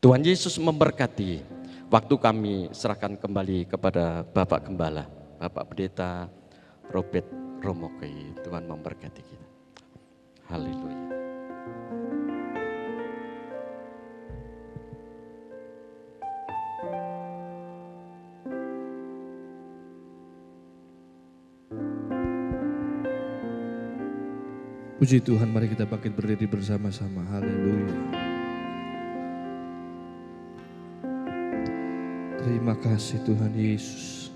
Tuhan Yesus memberkati. Waktu kami serahkan kembali kepada Bapak Gembala, Bapak Pendeta Robert Romokai. Tuhan memberkati kita. Haleluya. Puji Tuhan, mari kita bangkit berdiri bersama-sama. Haleluya. Terima kasih Tuhan Yesus.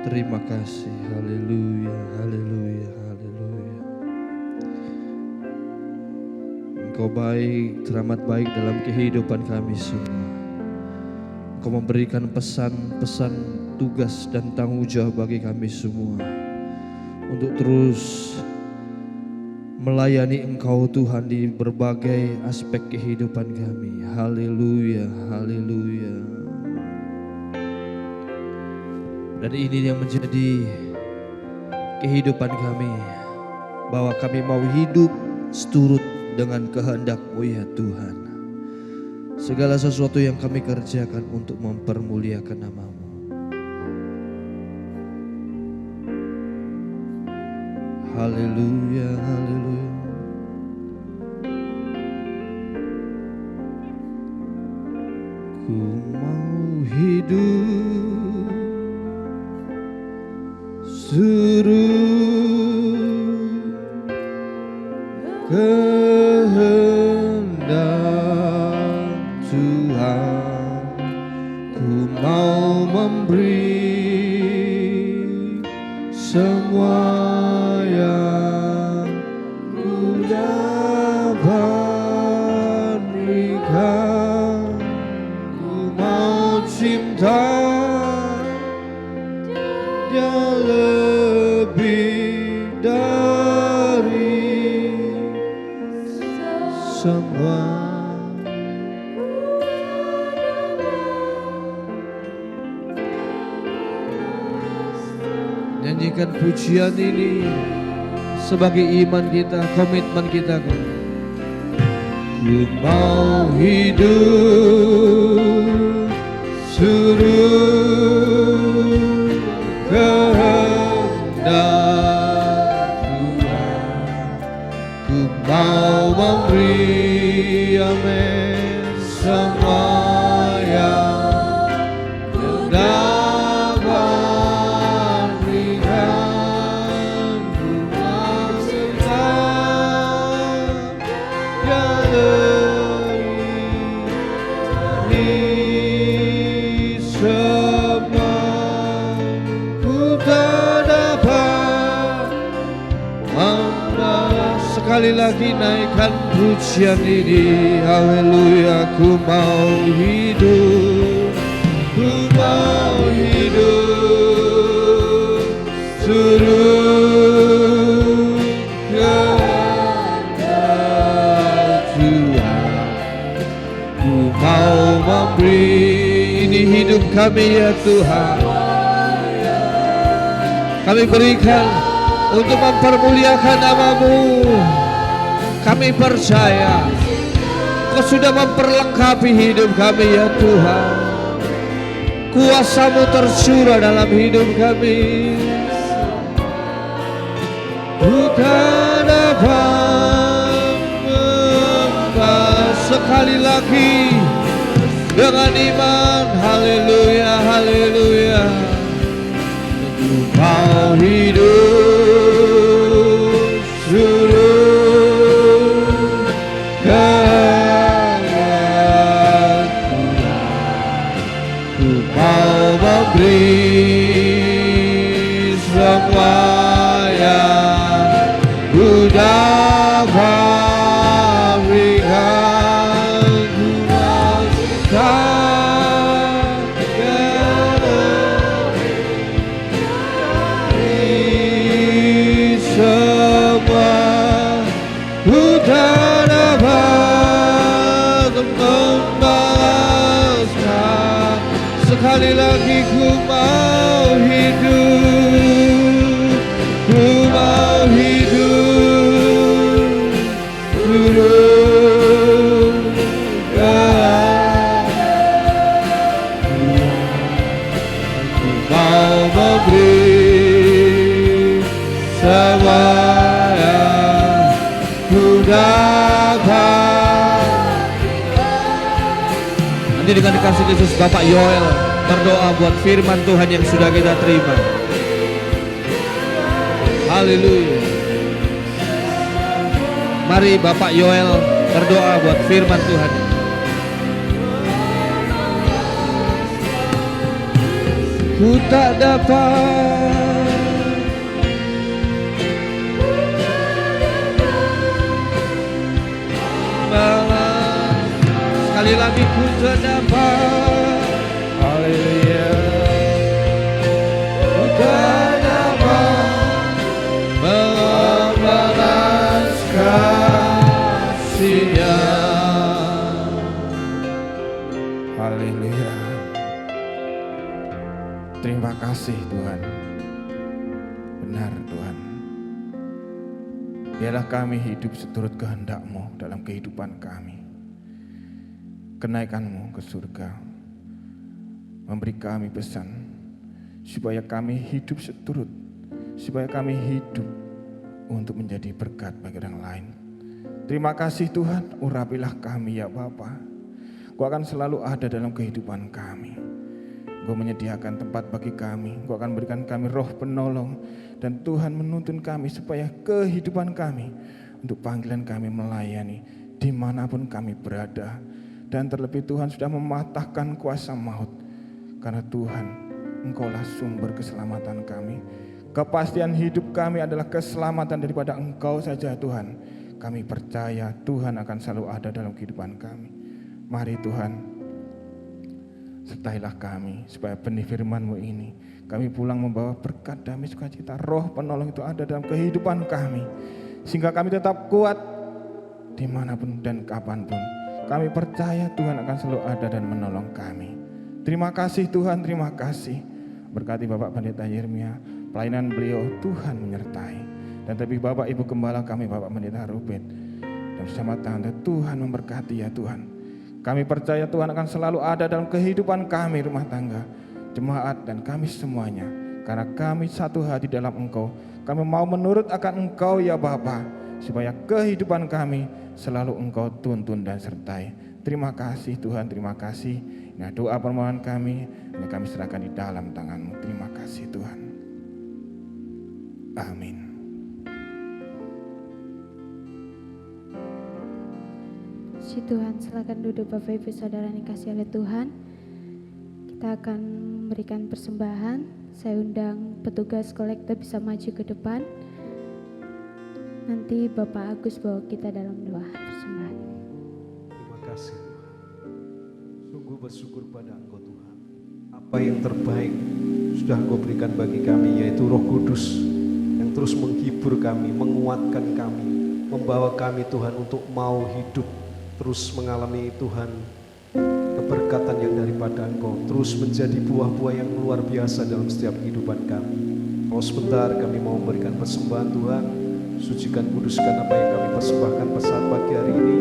Terima kasih. Haleluya, haleluya, haleluya. Engkau baik, teramat baik dalam kehidupan kami semua. Engkau memberikan pesan-pesan, tugas dan tanggung jawab bagi kami semua, untuk terus melayani Engkau Tuhan di berbagai aspek kehidupan kami. Haleluya, haleluya. Dan ini yang menjadi kehidupan kami, bahwa kami mau hidup seturut dengan kehendak-Mu ya Tuhan. segala sesuatu yang kami kerjakan untuk mempermuliakan nama-Mu. Haleluya, haleluya. Ku mau hidup seluruh kehendak Tuhan. Ku mau memberi semua yang ku dapat berikan. Ku mau cinta Dia lebih dari semua. Nyanyikan pujian ini sebagai iman kita, komitmen kita. Ku mau hidup seluruh kehendak Tuhan. Ku mau memberi, amin, semua yang dapat berikan. Ku mau cinta yang lebih semua. Ku tak dapat membalas. Sekali lagi naikkan pujian ini, haleluya. Ku mau hidup, ku mau hidup seluruh kehendak Tuhan. Ku mau memberi, ini hidup kami ya Tuhan. Kami berikan untuk mempermuliakan nama-Mu. Kami percaya Kau sudah memperlengkapi hidup kami ya Tuhan. Kuasa-Mu tercurah dalam hidup kami. Ku tak dapat membalas. Sekali lagi dengan iman, haleluya, haleluya. Ku mau hidup seluruh kehendak Tuhan. Ku mau memberi semua yang ku dapat berikan. Ku mau cinta semua. Ku tak dapat membalaskan. Sekali lagi ku mau hidup, ku mau hidup seluruh kehendak. Ku mau memberi semua yang ku dapat. Nanti dengan kasih Yesus, Bapak Yoel berdoa buat firman Tuhan yang sudah kita terima. Haleluya. Mari Bapak Yoel berdoa buat firman Tuhan. Ku tak dapat balas. Sekali lagi ku tak dapat, haleluya. Ku tak dapat membalas kasih-Nya. Haleluya. Terima kasih Tuhan. Benar Tuhan. Biarlah kami hidup seturut kehendak-Mu dalam kehidupan kami. kenaikan-Mu ke surga. Memberi kami pesan supaya kami hidup seturut, supaya kami hidup untuk menjadi berkat bagi orang lain. Terima kasih Tuhan, urapilah kami ya Bapa. Engkau akan selalu ada dalam kehidupan kami. Engkau menyediakan tempat bagi kami, Engkau akan berikan kami roh penolong, dan Tuhan menuntun kami supaya kehidupan kami untuk panggilan kami melayani dimanapun kami berada. Dan terlebih Tuhan sudah mematahkan kuasa maut, karena Tuhan Engkaulah sumber keselamatan kami. Kepastian hidup kami adalah keselamatan daripada Engkau saja Tuhan. Kami percaya Tuhan akan selalu ada dalam kehidupan kami. Mari Tuhan, sertailah kami supaya benih firman-Mu ini kami pulang membawa berkat, damai, sukacita, roh penolong itu ada dalam kehidupan kami, sehingga kami tetap kuat dimanapun dan kapanpun. Kami percaya Tuhan akan selalu ada dan menolong kami. Terima kasih Tuhan, terima kasih. Berkati Bapak Pendeta Yeremia, pelayanan beliau Tuhan menyertai. Dan terlebih Bapak Ibu Gembala kami, Bapak Pendeta Ruben, dan bersama tante, Tuhan memberkati ya Tuhan. Kami percaya Tuhan akan selalu ada dalam kehidupan kami, rumah tangga, jemaat, dan kami semuanya. Karena kami satu hati dalam Engkau. Kami mau menurut akan Engkau ya Bapa, supaya kehidupan kami selalu Engkau tuntun dan sertai. Terima kasih Tuhan, terima kasih. Nah, doa permohonan kami, ini kami serahkan di dalam tangan-Mu. Terima kasih Tuhan. Amin. Puji Tuhan, silakan duduk Bapak Ibu Saudara yang dikasihi oleh Tuhan. Kita akan memberikan persembahan. Saya undang petugas kolektor bisa maju ke depan. Nanti Bapak Agus bawa kita dalam doa persembahan. Terima kasih Tuhan. Sungguh bersyukur pada Engkau Tuhan. Apa yang terbaik sudah Engkau berikan bagi kami, yaitu Roh Kudus yang terus menghibur kami, menguatkan kami, membawa kami Tuhan untuk mau hidup, terus mengalami Tuhan keberkatan yang daripada Engkau, terus menjadi buah-buah yang luar biasa dalam setiap kehidupan kami. Kalau sebentar kami mau memberikan persembahan Tuhan, sucikan, kuduskan apa yang kami persembahkan pada saat pagi hari ini.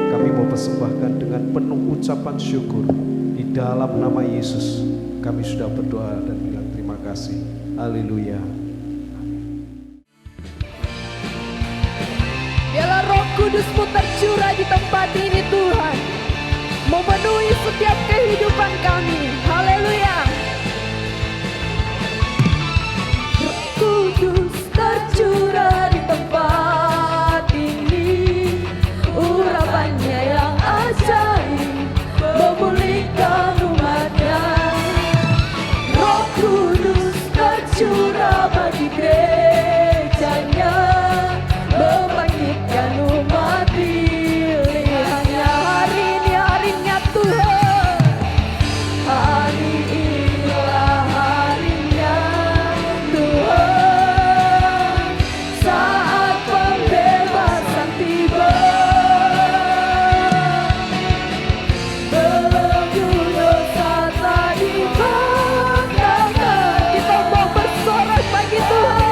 Kami mau persembahkan dengan penuh ucapan syukur. Di dalam nama Yesus kami sudah berdoa dan bilang terima kasih. Haleluya. Biarlah Roh Kudus-Mu tercurah di tempat ini Tuhan, memenuhi setiap kehidupan kami. Haleluya. Roh Kudus tercurah di tempat ini, urapannya yang ajaib memulihkan umatnya. Roh Kudus tercurah bagi gerejanya, membangkitkan umat pilihannya. Hari ini harinya Tuhan, hari inilah harinya Tuhan, saat pembebasan tiba. Belenggu dosa tak dipatahkan. Kita mau bersorak bagi Tuhan.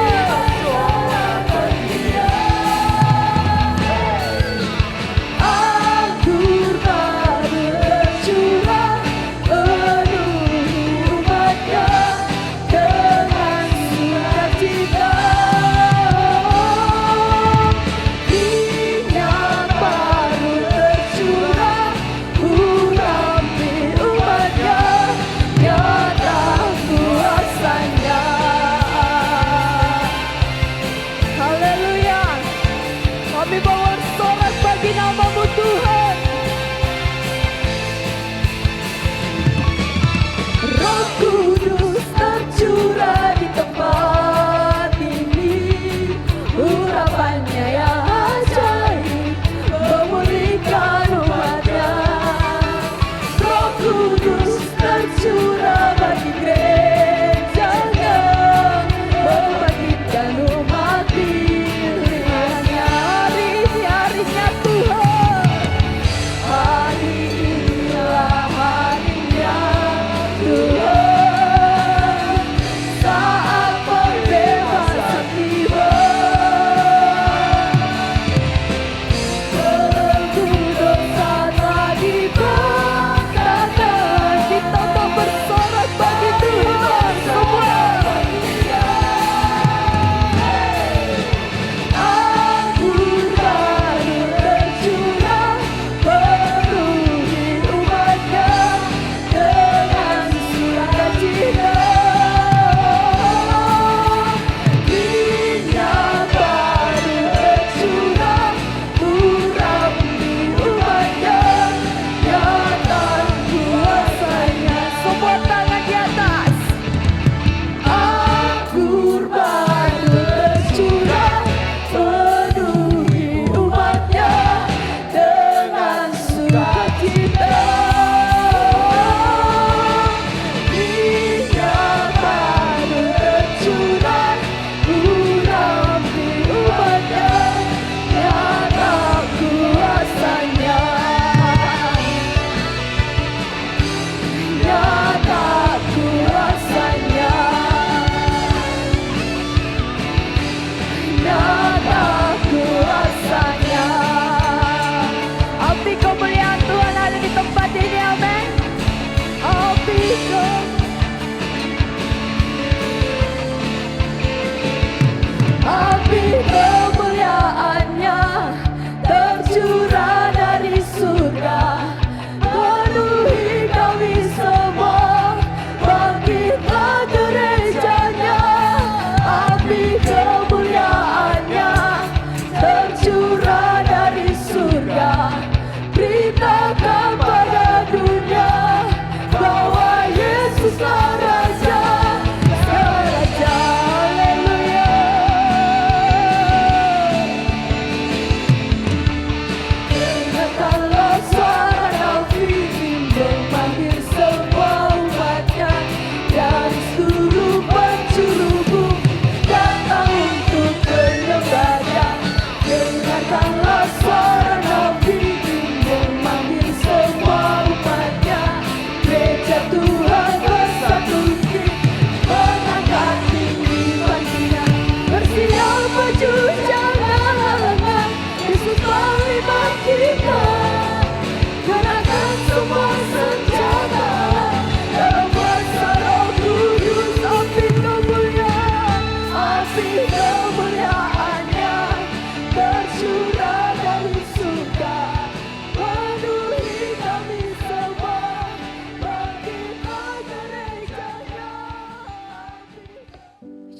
Anggur baru tercurah, penuhi umatnya dengan sukacita. Minyak baru tercurah, urapi umatnya, nyata kuasanya. Haleluya. Kami mau bersorak bagi nama-Mu Tuhan. Roh Kudus tercurah di tempat ini, urapannya yang ajaib memulihkan umatnya. Roh Kudus tercurah bagi gerejanya, membangkitkan umat pilihannya. Hari ini harinya Tuhan, hari inilah harinya Tuhan, saat pembebasan tiba. Belenggu dosa tak dipatahkan.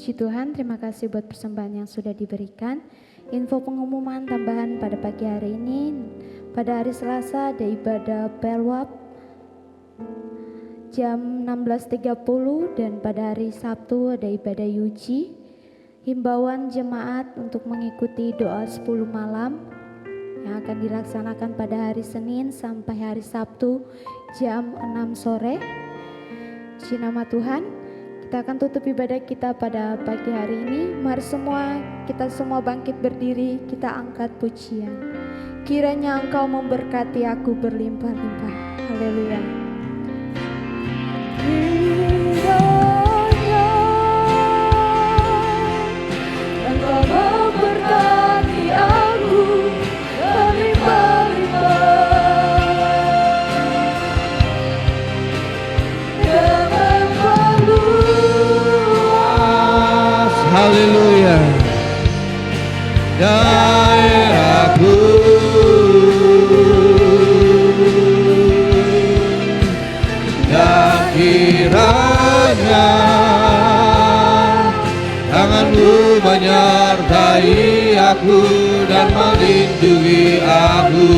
Puji Tuhan, terima kasih buat persembahan yang sudah diberikan. Info pengumuman tambahan pada pagi hari ini, pada hari Selasa ada ibadah pelwap jam 16.30 dan pada hari Sabtu ada ibadah yuji. Himbauan jemaat untuk mengikuti doa 10 malam yang akan dilaksanakan pada hari Senin sampai hari Sabtu jam 6 sore. Puji nama Tuhan. Kita akan tutup ibadah kita pada pagi hari ini. Mari kita semua bangkit berdiri, kita angkat pujian. Kiranya Engkau memberkati aku berlimpah-limpah. Haleluya. Kiranya Engkau memberkati aku berlimpah-limpah. Haleluya. Daerahku dan kiranya tangan-Mu menyertai aku dan melindungi aku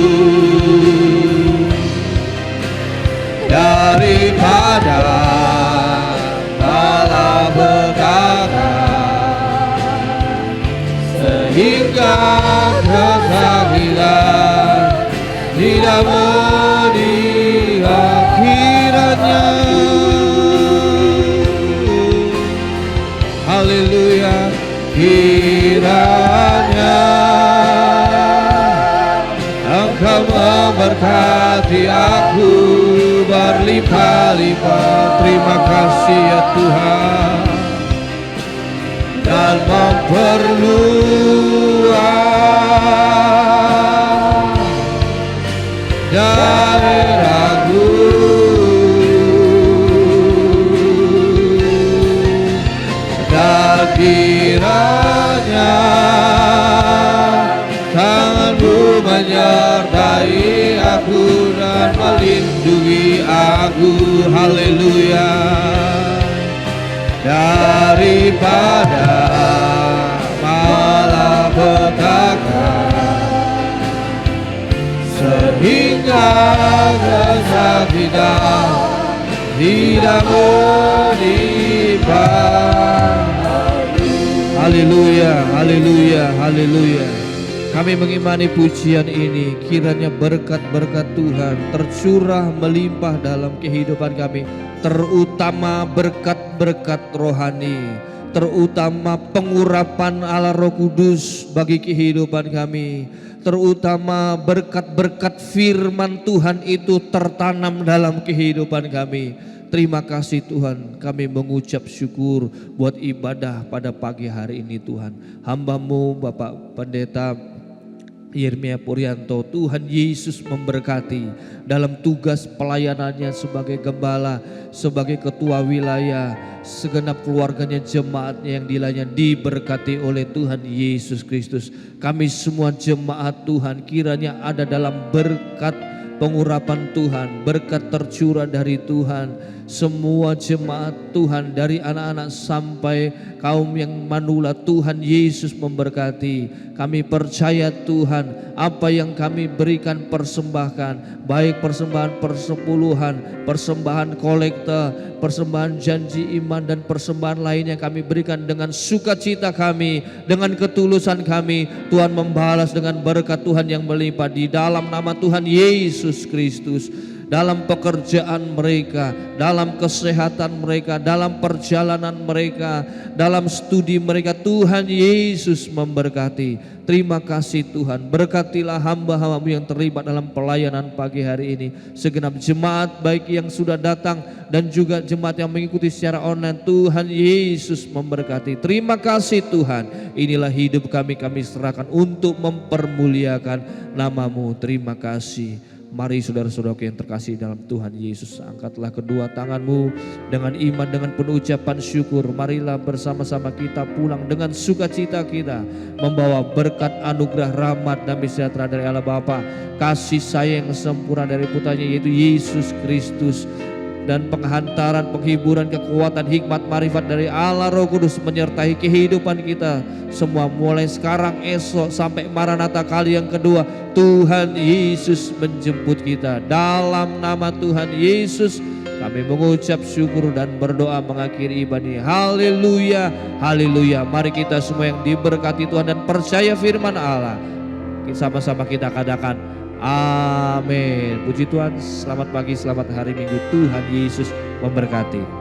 daripada malapetaka hingga kesakitan tidak meninggal. Kiranya, haleluya, kiranya Engkau memberkati aku berlimpah-limpah. Terima kasih ya Tuhan, dan memperluas daerahku dan kiranya tangan-Mu menyertai aku dan melindungi aku. Haleluya. Daripada malapetaka sehingga kesakitan tidak menimpa. Haleluya, haleluya, haleluya. Kami mengimani pujian ini, kiranya berkat-berkat Tuhan tercurah melimpah dalam kehidupan kami, terutama berkat-berkat rohani, terutama pengurapan Allah Roh Kudus bagi kehidupan kami, terutama berkat-berkat firman Tuhan itu tertanam dalam kehidupan kami. Terima kasih Tuhan, kami mengucap syukur buat ibadah pada pagi hari ini Tuhan. Hamba-Mu Bapak Pendeta Yeremia Puryanto, Tuhan Yesus memberkati dalam tugas pelayanannya sebagai gembala, sebagai ketua wilayah, segenap keluarganya, jemaatnya yang dilanya diberkati oleh Tuhan Yesus Kristus. Kami semua jemaat Tuhan kiranya ada dalam berkat pengurapan Tuhan, berkat tercurah dari Tuhan. Semua jemaat Tuhan dari anak-anak sampai kaum yang manula, Tuhan Yesus memberkati. Kami percaya Tuhan apa yang kami berikan persembahkan, baik persembahan persepuluhan, persembahan kolekte, persembahan janji iman dan persembahan lainnya kami berikan dengan sukacita kami, dengan ketulusan kami. Tuhan membalas dengan berkat Tuhan yang melimpah di dalam nama Tuhan Yesus Kristus. Dalam pekerjaan mereka, dalam kesehatan mereka, dalam perjalanan mereka, dalam studi mereka, Tuhan Yesus memberkati. Terima kasih Tuhan, berkatilah hamba-hamba-Mu yang terlibat dalam pelayanan pagi hari ini. Segenap jemaat baik yang sudah datang dan juga jemaat yang mengikuti secara online, Tuhan Yesus memberkati. Terima kasih Tuhan, inilah hidup kami serahkan untuk mempermuliakan nama-Mu. Terima kasih. Mari saudara-saudaraku yang terkasih dalam Tuhan Yesus, angkatlah kedua tanganmu dengan iman, dengan penuh ucapan syukur. Marilah bersama-sama kita pulang dengan sukacita kita, membawa berkat anugerah rahmat dan sejahtera dari Allah Bapa, kasih sayang sempurna dari putranya yaitu Yesus Kristus, dan penghantaran, penghiburan, kekuatan, hikmat, marifat dari Allah Roh Kudus menyertai kehidupan kita semua mulai sekarang, esok sampai Maranatha kali yang kedua. Tuhan Yesus menjemput kita. Dalam nama Tuhan Yesus kami mengucap syukur dan berdoa mengakhiri ibadah ini. Haleluya, haleluya. Mari kita semua yang diberkati Tuhan dan percaya firman Allah, sama-sama kita katakan amin. Puji Tuhan, selamat pagi, selamat hari Minggu. Tuhan Yesus memberkati.